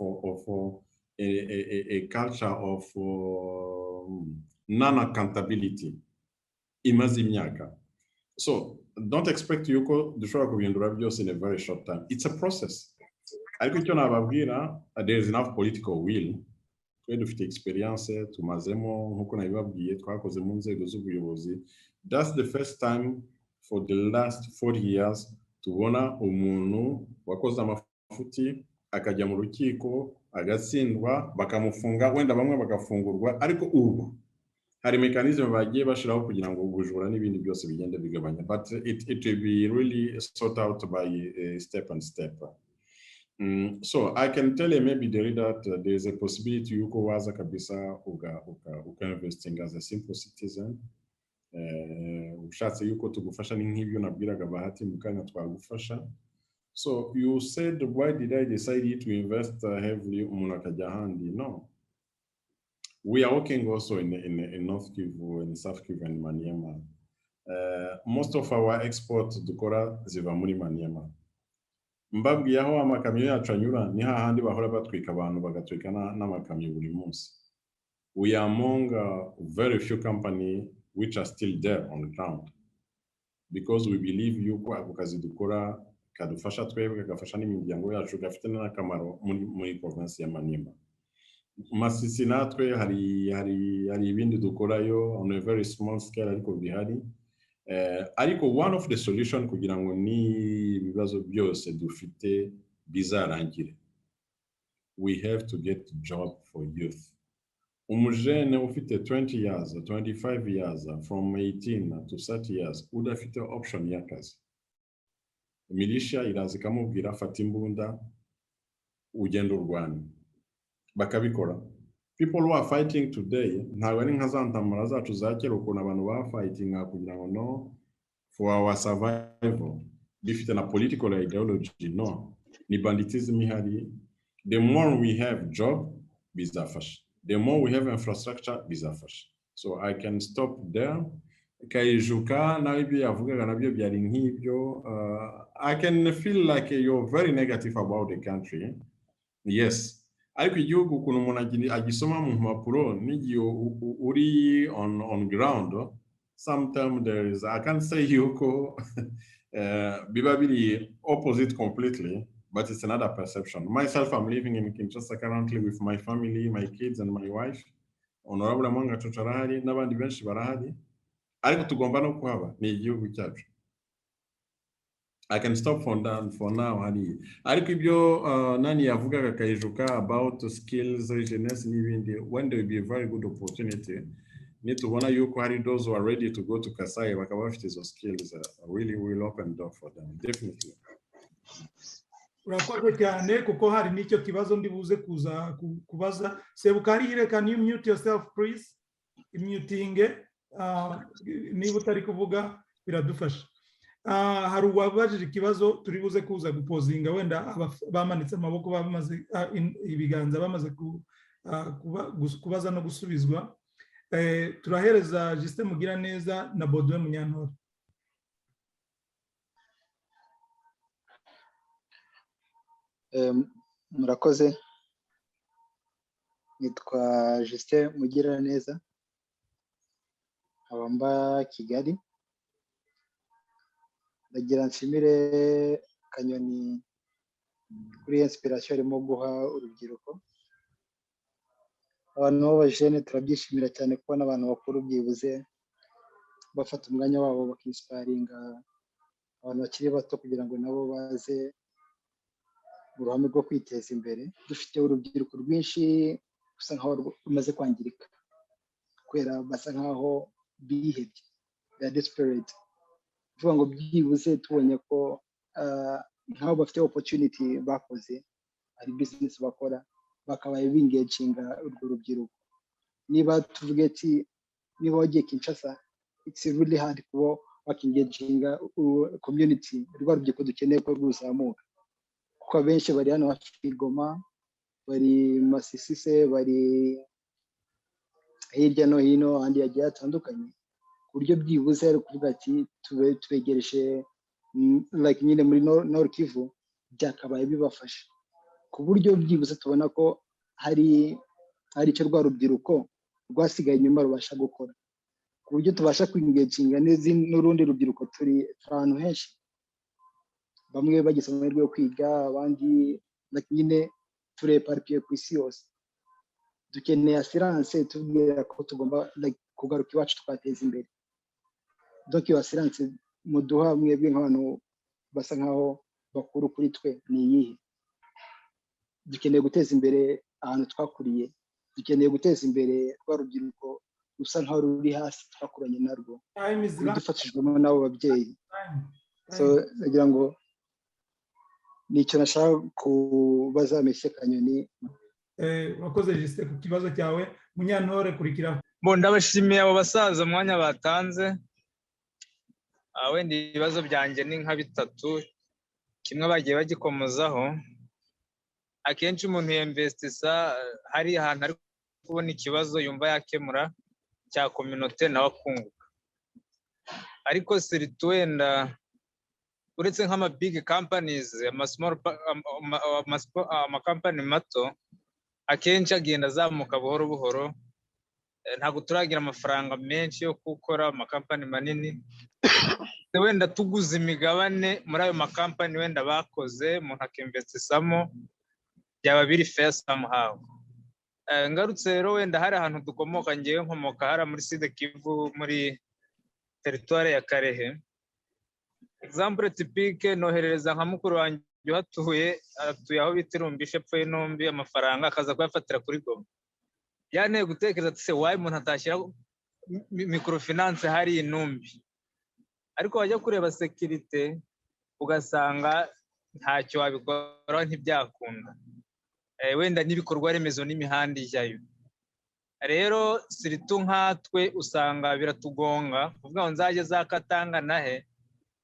a culture of non-accountability imaze imyaka. So don't expect yuko dushobora kubihindura byose in a very short time. It's a process. Ariko icyo nababwira, there is enough political will. Twe dufite experience tumazemo nkuko nabibabwiye, twakoze mu nzego z'ubuyobozi. That's the first time for the last 40 years tubona umuntu wakoze amafuti akajya mu rukiko agatsindwa bakamufunga, wenda bamwe bagafungurwa, ariko ubu hari mechanism bagiye bashiraho kugira ngo ubujura n'ibindi byose bigende bigabanya, but it will be really sort out by step and step. So I can tell you maybe that there is a possibility yuko waza kabisa uka investing as a simple citizen ushatse yuko tugufasha ni nk'ibyo nabwiraga Bahati mu kanya twagufasha. So you said, why did I decide to invest heavily umuntu akajya ahandi? No. We are working also in North Kivu, in South Kivu and Maniema. Most of our exports dukora ziva muri Maniema. Mbabwiye aho amakamyo yacu anyura ni hahandi bahora batwika abantu bagatwika n'amakamyo buri munsi. We are among very few companies which are still there on the ground, because we believe yuko ako kazi dukora kadufasha twebwe gafasha n'imiryango yacu gafite n'akamaro muri province ya Maniema. Masisi natwe hari ibindi dukorayo on a very small scale ariko bihari. Ariko one of the solution kugira ngo ni ibibazo byose dufite bizarangire, we have to get job for youth. Umujene ufite 20 years, 25 years, from 18 to 30 years, udafite option y'akazi. Militia iraza ikamubwira fata imbunda ugenda urwana. Bakabikora. People who are fighting today, ntabwo ari nka za ntamara zacu za kera ukuntu abantu ba fighting kugira ngo no for our survival. Bifite na political ideology, no. Ni banditism ihari. The more we have job, bizafasha. The more we have infrastructure, bizafasha. So I can stop there. Kayijuka na ibyo yavugaga nabyo byari nk'ibyo. I can feel like you're very negative about the country. Yes. Ariko igihugu ukuntu umuntu agisoma mu mpapuro n'igihe uri on ground, sometimes there is, I can't say yuko biba biri opposite completely, but it's another perception. Myself, I'm living in Kinshasa currently with my family, my kids and my wife. Honorable Mwanga Chocharahari n'abandi benshi barahari. Ariko tugomba no kuhaba ni igihugu cyacu. I can stop for now hari. Ariko ibyo nani yavugaga Kayijuka about skills, jeunesse n'ibindi, when there will be a very good opportunity, need to wanna yuko hari those who are ready to go to Kasai bakaba bafite izo skills, really will open door for them, definitely. Urakoze cyane kuko hari n'icyo kibazo ndi buze kubaza. Sebukarihire, can you mute yourself please? Muting niba utari kuvuga biradufasha. Hari uwabajije ikibazo turi buze kuza gupozinga, wenda bamanitse amaboko bamaze ibiganza bamaze kubaza no gusubizwa. Turahereza Justin Mugiraneza na Baudouin Munyantore. Murakoze. Nitwa Justin Mugiraneza, abamba Kigali. Ndagira nshimire Kanyoni kuri inspiration arimo guha urubyiruko. Abantu b'abajene turabyishimira cyane kubona abantu bakuru byibuze bafata umwanya wabo bakinspiringa abantu bakiri bato kugira ngo nabo baze mu ruhame rwo kwiteza imbere. Dufite urubyiruko rwinshi rusa nkaho rumaze kwangirika kubera basa nkaho bihebye, they are desperate. Vuga ngo byibuze tubonye ko nkaho bafite opportunity bakoze, ari business bakora, bakabaye bingaginga urwo rubyiruko. Niba tuvuge ati niba wagiye Kinshasa, it's really hard kuba wakingaginga community, rwa rubyiruko dukeneye ko rwazamuka kuko abenshi bari hano hafi Goma, bari Masisi, bari hirya no hino ahandi yagiye hatandukanye, ku buryo byibuze ari kuvuga ati tubegereje like nyine muri Nord Kivu byakabaye bibafasha, ku buryo byibuze tubona ko hari icyo rwa rubyiruko rwasigaye inyuma rubasha gukora, ku buryo tubasha kwingaginga n'urundi rubyiruko. Turi ahantu henshi, bamwe bagize amahirwe yo kwiga, abandi nyine tureparpiye ku isi yose. Dukeneye assurance tubwira ko tugomba kugaruka iwacu twateza imbere. Donc iyo assurance muduha mwebwe nk'abantu basa nkaho bakuru kuri twe ni iyihe? Dukeneye guteza imbere ahantu twakuriye, dukeneye guteza imbere rwa rubyiruko rusa nkaho ruri hasi twakuranye narwo, dufatishijwemo n'abo babyeyi. So nagira ngo nicyo nashaka kubaza Monsieur Kanyoni. Wakoze Justin ku kibazo cyawe. Munyantore kurikira. ndabashimiye abo basaza mwanya batanze. Wenda ibibazo byanjye ni nka bitatu, kimwe bagiye bagikomozaho. Akenshi umuntu yinvestisa hari ahantu ari kubona ikibazo yumva yakemura cya community nawe akunguka, ariko siritu wenda uretse nk'ama big companies, ama company mato akenshi agenda azamuka buhoro buhoro. Ntabwo turagira amafaranga menshi yo gukora amakampani manini. Wenda tuguze imigabane muri ayo makampani wenda bakoze umuntu akimvestisamo, byaba biri fair somehow. Ngarutse rero wenda hari ahantu dukomoka, ngewe nkomoka hara muri Sud Kivu muri territoire ya Karehe. Example typique, noherereza nka mukuru wanjye uhatuye, atuye aho bita Irumbishe epfo y'intumbi, amafaranga akaza kuyafatira kuri Goma. Yanteye gutekereza ati se wayi umuntu atashyira microfinance hari intumbi, ariko wajya kureba security ugasanga ntacyo wabikora, ntibyakunda. Wenda n'ibikorwa remezo n'imihanda ijyayo. Rero siritu nkatwe usanga biratugonga kuvuga ngo nzaje za Katanga nahe,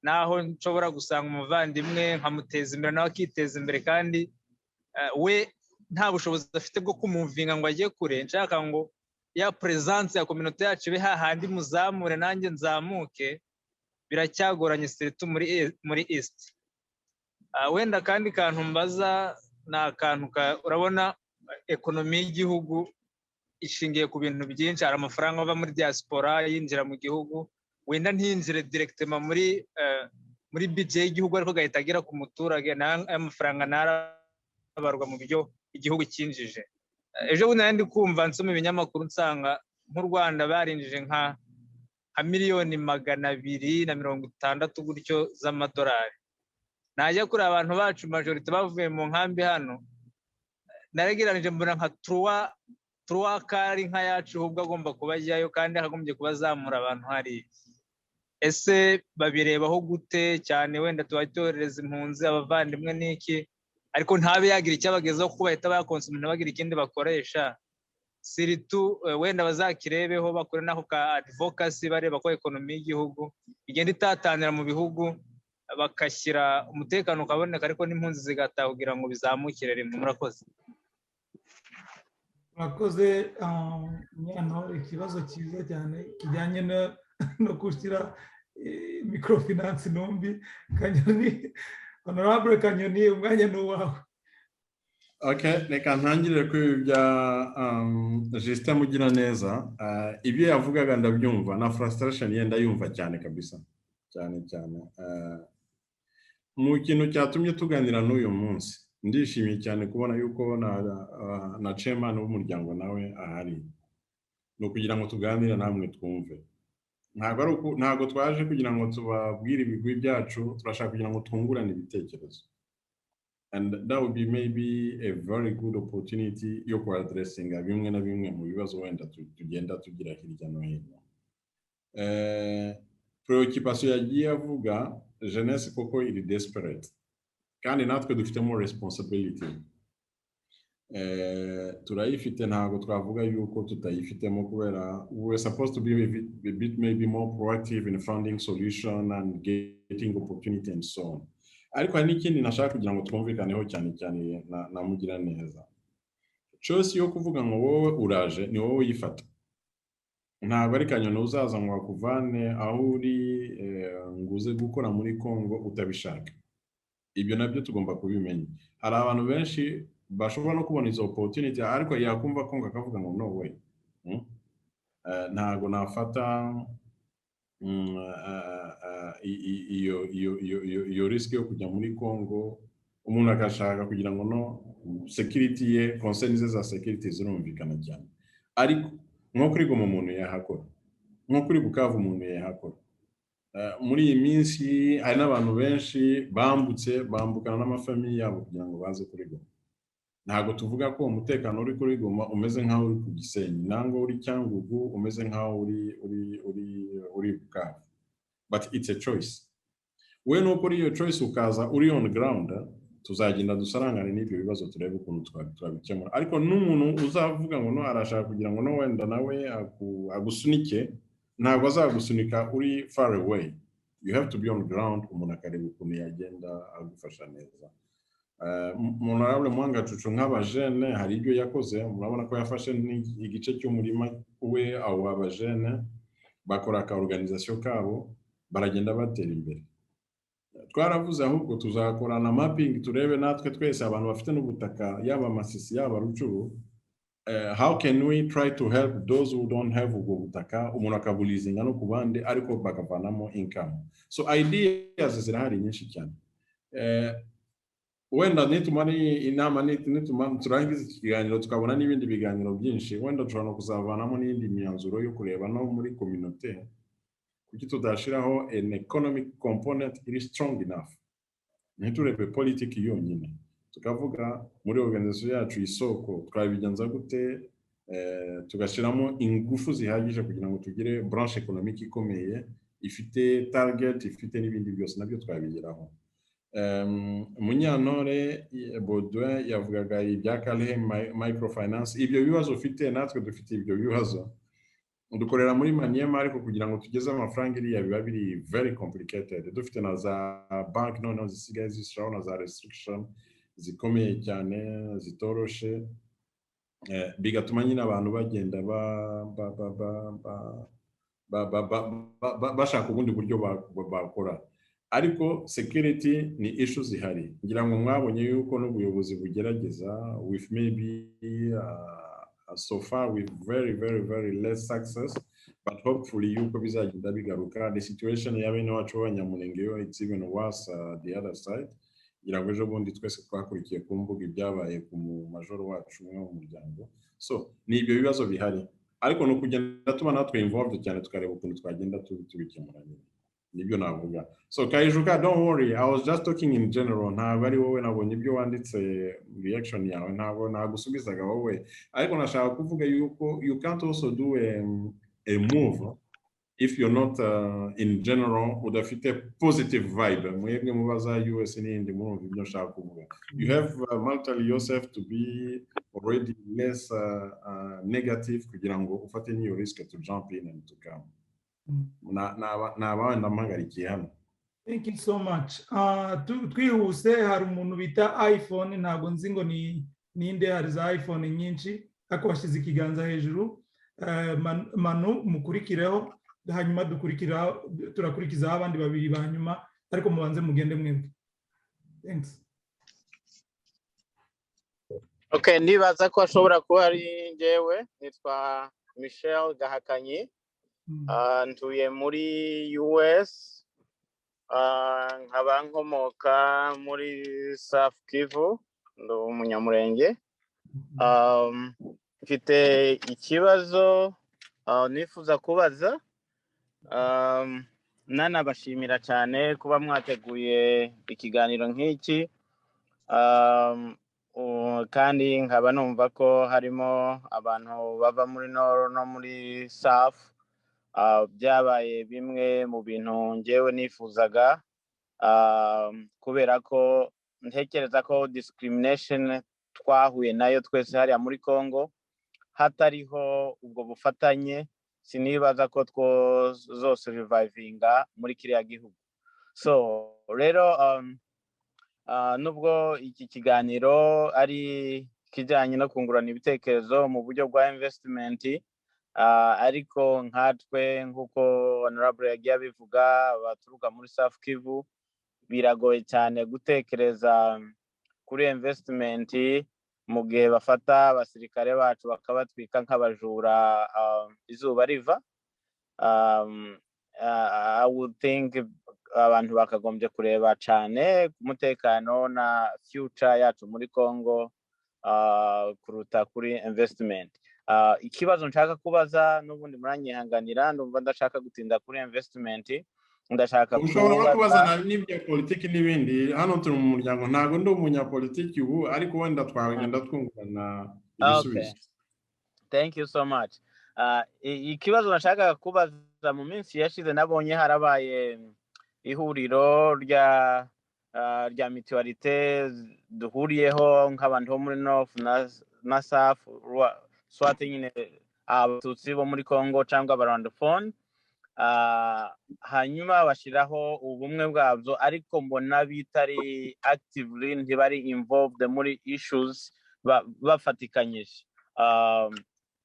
naho nshobora gusanga umuvandimwe nkamuteza imbere nawe akiteza imbere, kandi we nta bushobozi afite bwo kumuvinga ngo ajye kure. Nshaka ngo ya presence ya community yacu be hahandi muzamure nanjye nzamuke, biracyagoranye siritu muri East. Wenda kandi kantu mbaza na kantu urabona ekonomi y'igihugu ishingiye ku bintu byinshi. Hari amafaranga ava muri diaspora yinjira mu gihugu, wenda ntinjire directement muri budget y'igihugu, ariko gahita agera ku muturage, amafaranga narabarwa mu byo igihugu cyinjije. Ejo bundi nandi kumva nsoma ibinyamakuru nsanga nk'u Rwanda barinjije nka miliyoni 260 gutyo z'amadolari. Najya kuri abantu bacu majority bavuye mu nkambi hano, naregeranije mbona nka 3 kari nka yacu ahubwo agomba kuba ajyayo, kandi akagombye kubazamura abantu hari. Ese babirebaho gute? Cyane wenda tubatohereza impunzi abavandimwe n'iki, ariko ntabe yagira icyo abagezaho kuko bahita bakonsoma ntibagira ikindi bakoresha. Siritu wenda bazakirebeho bakore naho ka advocacy, bareba ko ekonomi y'igihugu igenda itatanira mu bihugu, bakashyira umutekano ukaboneka, ariko n'impunzi zigataha kugira ngo bizamukire rimwe. Murakoze. Murakoze. Ikibazo cyiza cyane kijyanye no gushyira microfinance intumbi. Kanyoni, Honorable Kanyoni, umwanya ni uwawe. Okay, reka ntangire kuri bya Justin Mugiraneza. Ibyo yavugaga ndabyumva, na frustration yenda yumva cyane kabisa, cyane. Mu kintu cyatumye tuganira n'uyu munsi, ndishimiye cyane kubona yuko na chairman w'umuryango nawe ahari. No kugira ngo tuganire namwe twumve. Ntago twaje kugira ngo tubabwire ibigwi byacu, turashaka kugira ngo twungurane ibitekerezo. And that would be maybe a very good opportunity yo ku addressing bimwe na bimwe mu bibazo wenda tugenda tugira hirya no hino. Preoccupation yagiye avuga jeunesse koko iri desperate, kandi natwe dufitemo responsibility. Turayifite, ntago twavuga yuko tutayifitemo, kubera we were supposed to be a bit maybe more proactive in finding solution and getting opportunity and so on. Ariko hari n'ikindi nashaka kugira ngo twumvikaneho cyane na Mugiraneza. Chose yo kuvuga ngo wowe uraje ni wowe yifata. Ntabwo ari Kanyoni uzaza ngo akuvane aho uri nguze gukora muri Congo utabishaka. Ibyo nabyo tugomba kubimenya. Hari abantu benshi bashobora no kubona izo opportunity, ariko yakumva Congo akavuga ngo no way. Ntabwo nafata iyo risk yo kujya muri Congo. Umuntu akashaka kugira ngo no security ye, concerns za security zirumvikana cyane, ariko nko kuri Goma umuntu yahakora, nko kuri Bukavu umuntu yahakora. Muri iyi minsi hari n'abantu benshi bambukana n'amafamiye yabo kugira ngo baze kuri Goma. Ntabwo tuvuga ko umutekano uri kuri Goma umeze nkaho uri ku Gisenyi, nango uri Cyangugu umeze nkaho uri Bukavu, but it's a choice. We no kuri iyo choice ukaza uri on ground, tuzagenda dusarangane n'ibyo bibazo turebe ukuntu twabikemura ariko n'umuntu uzavuga ngo no arashaka kugira ngo no wenda nawe agusunike ntabwo azagusunika uri far away. You have to be on ground umuntu akareba ukuntu yagenda agufasha neza. Honorable Mwangacucu nk'abajene hari ibyo yakoze murabona ko yafashe igice cy'umurima we abo abajene bakora ka organisation kabo baragenda batera imbere. Twaravuze ahubwo tuzakorana mapping turebe natwe twese abantu bafite n'ubutaka yaba Masisi yaba Rucuru, how can we try to help those who don't have ubwo butaka umuntu akabulizinga no kubandi ariko bakavanamo income. So ideas zirahari nyinshi cyane. Wenda nitumari inama turangiza ikiganiro tukabona n'ibindi biganiro byinshi wenda turano kuzavanamo n'indi myanzuro yo kureba no muri community kuki tudashiraho an economic component iri strong enough. Ntiturebe politics yonyine tukavuga muri organization yacu isoko twabigenza gute tugashiramo ingufu zihagije kugira ngo tugire branche economique ikomeye ifite target ifite n'ibindi byose nabyo twabigeraho. Munyantore Baudouin yavugaga ibya Kalehe microfinance ibyo bibazo ufite natwe dufite ibyo bibazo dukorera muri Maniema ariko kugira ngo tugeze amafaranga iriya biba biri very complicated dufite na za bank noneho zisigaye zishaho na za restriction zikomeye cyane zitoroshe bigatuma nyine abantu bagenda bashaka ubundi buryo bakora ariko security ni issue zihari ngira ngo mwabonye yuko n'ubuyobozi bugerageza with maybe so far with very less success but hopefully yuko bizagenda bigaruka. The situation y'abene wacu b'abanyamurenge yo it's even worse the other side ngira ngo ejo bundi twese twakurikiye ku mbuga ibyabaye ku majoro wacu mu muryango. So ni ibyo bibazo bihari ariko no kugenda tuba natwe involved cyane tukareba ukuntu twagenda tubikemura nibyo navuga. So Kayijuka, don't worry, I was just talking in general. Ntabwo ari wowe nabonye ibyo wanditse reaction yawe ntabwo nagusubizaga wowe ariko nashaka kuvuga yuko you can't also do a move if you're not in general udafite positive vibe. Mwebwe mubaza US n'indi murumva ibyo nshaka kuvuga. You have mentally yourself to be already less negative kugira ngo ufate niyo risk to jump in and to come. Thank you so much. Twihuse hari umuntu bita iPhone ntabwo nzi ngo ni ninde hari za iPhone nyinshi ariko washize ikiganza hejuru. Manu mukurikireho hanyuma turakurikizaho abandi babiri banyuma ariko mubanze mugende mwebwe. Thanks. Okay, nibaza ko ashobora kuba ari njyewe nitwa Michel Gahakanyi. Ntuye muri US nkaba nkomoka muri South Kivu ndo umunyamurenge. Mfite ikibazo nifuza kubaza nanabashimira cyane kuba mwateguye ikiganiro nk'iki kandi nkaba numva ko harimo abantu bava muri Nord no muri South. Byabaye bimwe mu bintu ngewe nifuzaga kubera ko ntekereza ko discrimination twahuye nayo twese hariya muri Congo hatariho ubwo bufatanye sinibaza ko zose revivinga muri kiriya gihugu. So rero nubwo iki kiganiro ari kijyanye no kungurana ibitekerezo mu buryo bwa investment ariko nkatwe nk'uko honorable yagiye abivuga baturuka muri South Kivu biragoye cyane gutekereza kuri investment mu gihe bafata abasirikare bacu bakabatwika nk'abajura izuba riva. I would think abantu bakagombye kureba cyane ku mutekano na future yacu muri Congo kuruta kuri investment. Ikibazo nshaka kubaza n'ubundi muranyihanganira ndumva ndashaka gutinda kuri investment ndashaka kubaza n'ibya politiki n'ibindi hano turi mu muryango ntago ndi umunyapolitiki ubu ariko wenda twagenda twungurana ibisubizo. Thank you so much. Ikibazo nashaka kubaza mu minsi yashize nabonye harabaye ihuriro rya mutualité duhuriyeho nk'abantu bo muri North na South swate nyine abatutsi bo muri Congo cyangwa abarwandofone hanyuma bashyiraho ubumwe bwabyo ariko mbona bitari actively ntibari involved muri issues bafatikanyije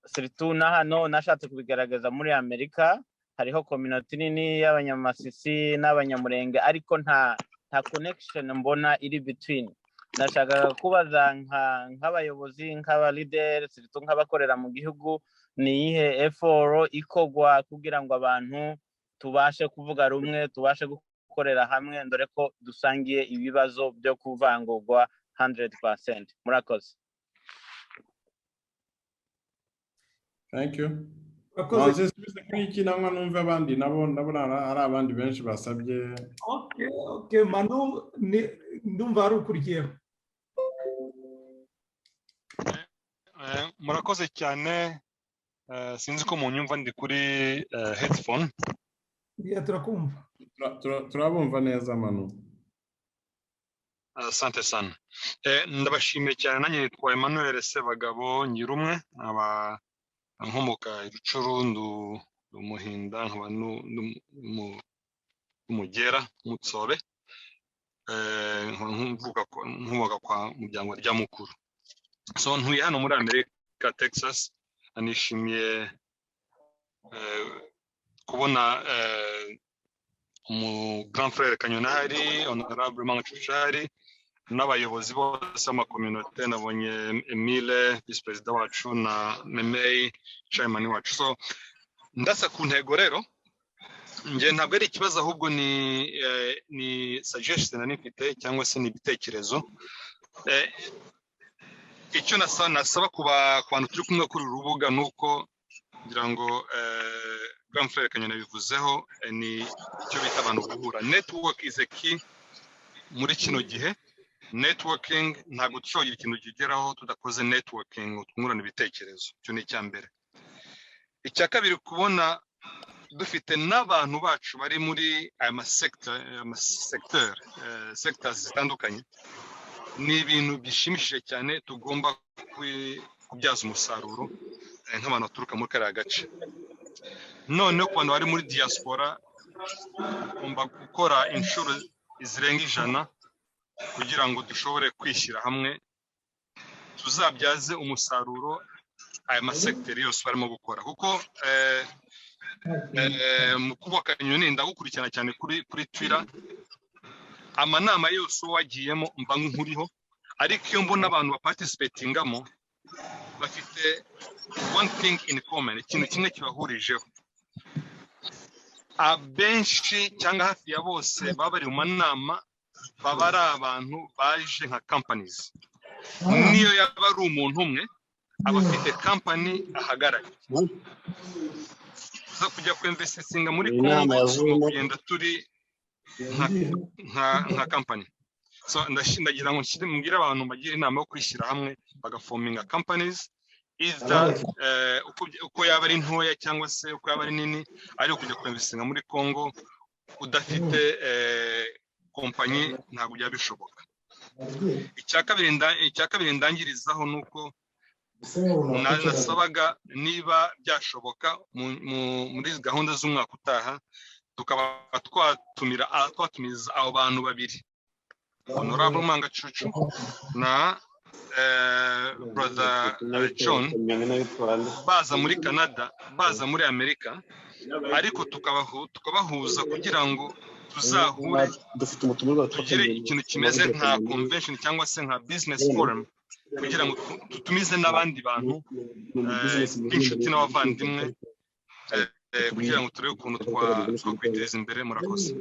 surtout na hano nashatse kubigaragaza muri Amerika hariho community nini y'abanyamasisi n'abanyamurenge ariko nta connection mbona iri between nashakaga kubaza nk'abayobozi nk'aba leaders surtout nk'abakorera mu gihugu ni iyihe effort ikogwa kugira ngo abantu tubashe kuvuga rumwe tubashe gukorera hamwe ndore ko dusangiye ibibazo byo kuvangurwa 100%. Murakoze. Thank you. Moses iki namwe numva abandi nabo ari abandi benshi basabye. Okay Manu ndumva ari ukurikiye. Murakoze cyane sinzi ko munyumva ndi kuri headphone. Ya turakumva. Turabumva neza Manu. Asante sana. Ndabashimiye cyane nanjye nitwa Emmanuel Sebagabo Nyirumwe aba nkomoka Rucurundu umuhinda nkaba n'umugera mutsobe nkuvuga kwa muryango rya mukuru. So ntuye hano muri Amerika Texas anishimiye kubona mu grand frère Kanyoni honorable Mangacushari n'abayobozi bose ama communauté nabonye Emile vice president wacu na Memei chairman wacu. So ndasa ku ntego rero nje ntabwo ari ikibazo ahubwo ni suggestion nifite cyangwa se ni bitekerezo icyo nasaba ku bantu turi kumwe kuri urubuga nuko ngira ngo grand frère Kanyoni bivuzeho ni icyo bita abantu guhura. Network is a key muri kino gihe. Networking ntabwo dushobora ikintu kigeraho tudakoze networking twungurana ibitekerezo. Cyo ni cyambere. Icya kabiri kubona dufite n'abantu bacu bari muri aya sectors zitandukanye ni ibintu bishimishije cyane tugomba kubyaza umusaruro nk'abantu baturuka muri kariya gace. None ku bantu bari muri diaspora tugomba gukora inshuro zirenga 100 kugira ngo dushobore kwishyira hamwe tuzabyaze umusaruro aya masekiteri yose barimo gukora kuko mu kubaka Kanyoni ndagukurikirana cyane kuri Twitter amanama yose wagiyemo mba nkuriho ariko iyo mbona abantu baparticipatingamo bafite one thing in common ikintu kimwe kibahurijeho abenshi cyangwa hafi ya bose baba bari mu manama baba ari abantu baje nka companies niyo yaba ari umuntu umwe aba afite company ahagarariye zo kujya kwinvestinga muri Congo kugenda turi nka company. So ndagira ngo mbwira abantu bagira inama yo kwishyira hamwe bagaforminga companies either uko yaba ari ntoya cyangwa se uko yaba ari nini ari kujya kwinvestinga muri Congo udafite kompanyi ntabwo byabishoboka. Icya kabiri ndangirizaho nuko nasabaga niba byashoboka muri gahunda z'umwaka utaha tukaba twatumiza abo bantu babiri honorable Mangacucu na brother John baza muri Canada baza muri Amerika ariko tukabahuza kugira ngo tuzahure tugire ikintu kimeze nka convention cyangwa se nka business forum kugira ngo tutumize n'abandi bantu b'inshuti n'abavandimwe kugira ngo turebe ukuntu twakwiteza imbere. Murakoze.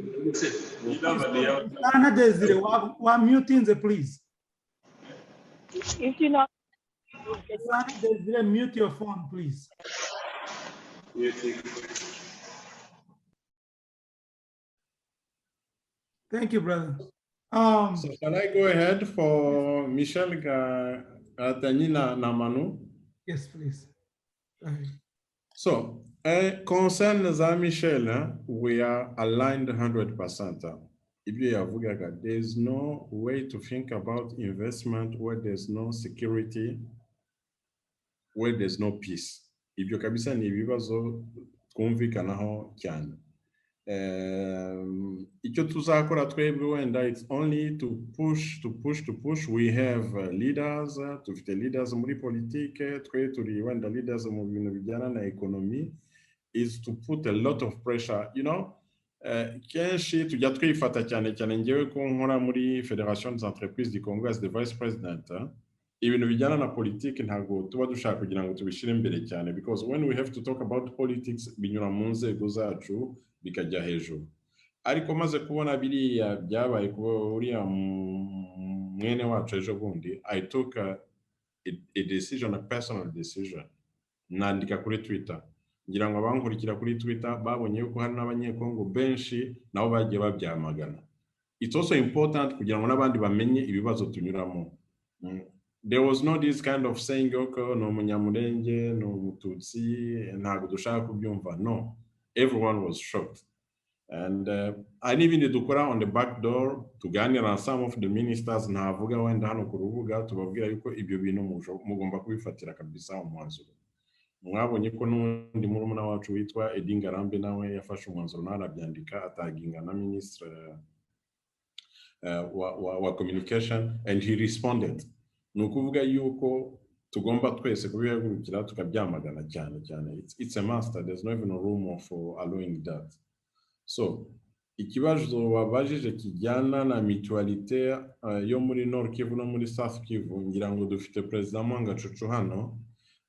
Sana Desire wa mutinze please. If you know Sana Desire mute your phone please. Thank you, brother. So can I go ahead for Michel Gatanyina Namanu? Yes, please. So, concern Michel, we are aligned 100%. ibyo yavugaga, there's no way to think about investment where there's no security, where there's no peace. Ibyo kabisa ni ibibazo twumvikanaho cyane. Icyo tuzakora twebwe wenda, it's only to push. We have leaders, dufite leaders muri politike, twe turi wenda leaders mu bintu bijyana na economy, is to put a lot of pressure, you know. Kenshi tujya twifata cyane cyane, ngewe ko nkora muri Federation des Entreprises du Congo as the vice president, ibintu bijyana na politiki ntabwo tuba dushaka kugira ngo tubishire imbere cyane, because when we have to talk about politics binyura mu nzego zacu bikajya hejuru. Ariko maze kubona biriya byabaye kuba uriya mwene wacu ejo bundi, I took a decision, a personal decision, nandika kuri Twitter. Ngira ngo abankurikira kuri Twitter babonye yuko hari n'abanyekongo benshi nabo bagiye babyamagana. It's also important kugira ngo n'abandi bamenye ibibazo tunyuramo. There was no this kind of saying okay, no munyamurenge, no mututsi, ntabwo dushaka kubyumva. No, everyone was shocked. And I even dukora on the back door tuganira na some of the ministers, ntavuga wenda hano ku rubuga, tubabwira yuko ibyo bintu mugomba kubifatira kabisa umwanzuro. Mwabonye ko n'undi murumuna wacu witwa Edinga Rambe nawe yafashe umwanzuro n'arabyandika, ataginga na ministre wa communication, and he responded. Nukuvuga yuko tugomba twese kubihagurukira tukabyamagana cyane cyane. It's a must. There's no even a room for allowing that. So ikibazo wabajije kijyana na mutualité yo muri Nord Kivu no muri South Kivu, ngira ngo dufite president Mwanga Cucu hano,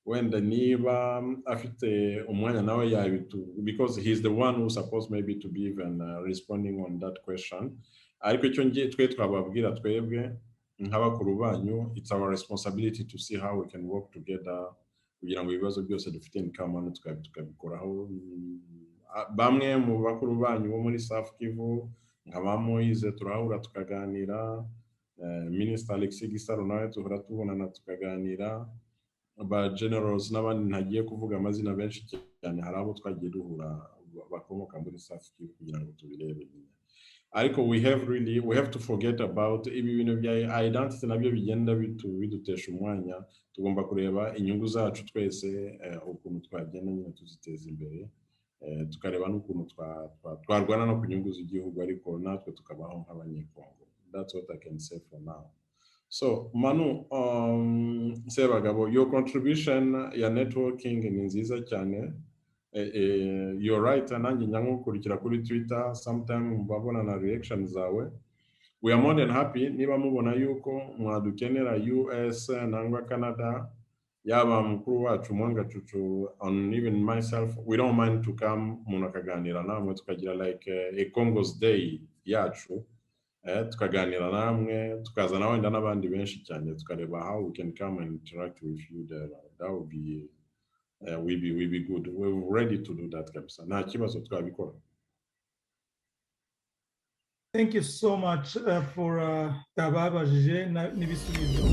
wenda niba afite umwanya nawe yabitu, because he's the one who's supposed maybe to be even responding on that question. Ariko icyo ngiye twe twababwira twebwe nk'abakuru banyu, it's our responsibility to see how we can work together kugira ngo ibibazo byose dufite ni kamana tukabikoraho. Bamwe mu bakuru banyu bo muri South Kivu nka ba Moise turahura tukaganira, Minister Alexis Gisaro nawe tuhora tubonana tukaganira, ba generals n'abandi ntagiye kuvuga amazina benshi cyane, hari abo twagiye duhura bakomoka muri South Kivu kugira ngo tubirebe. Ariko we have to forget about ibi bintu bya identity nabyo bigenda bidutesha umwanya. Tugomba kureba inyungu zacu twese, ukuntu twagenda nyine tuziteza imbere, tukareba n'ukuntu twarwana no ku nyungu z'igihugu, ariko natwe tukabaho nk'abanyekongo. That's what I can say for now. So Manu, Sebagabo, your contribution ya networking ni nziza cyane. You're right, nanjye nyangukurikira kuri Twitter, sometime mbabona na reaction zawe. We are more than happy niba mubona yuko mwadukenera US nangwa Canada, yaba mukuru wacu Mwanga Cucu, and even myself, we don't mind to come munakaganira namwe tukagira like a Congo's Day yacu, tukaganira namwe, tukazana wenda n'abandi benshi cyane, tukareba how we can come and interact with you there. That would be we be good. We're ready to do that kabisa. Nta kibazo twabikora. Thank you so much for tababajije n'ibisubizo.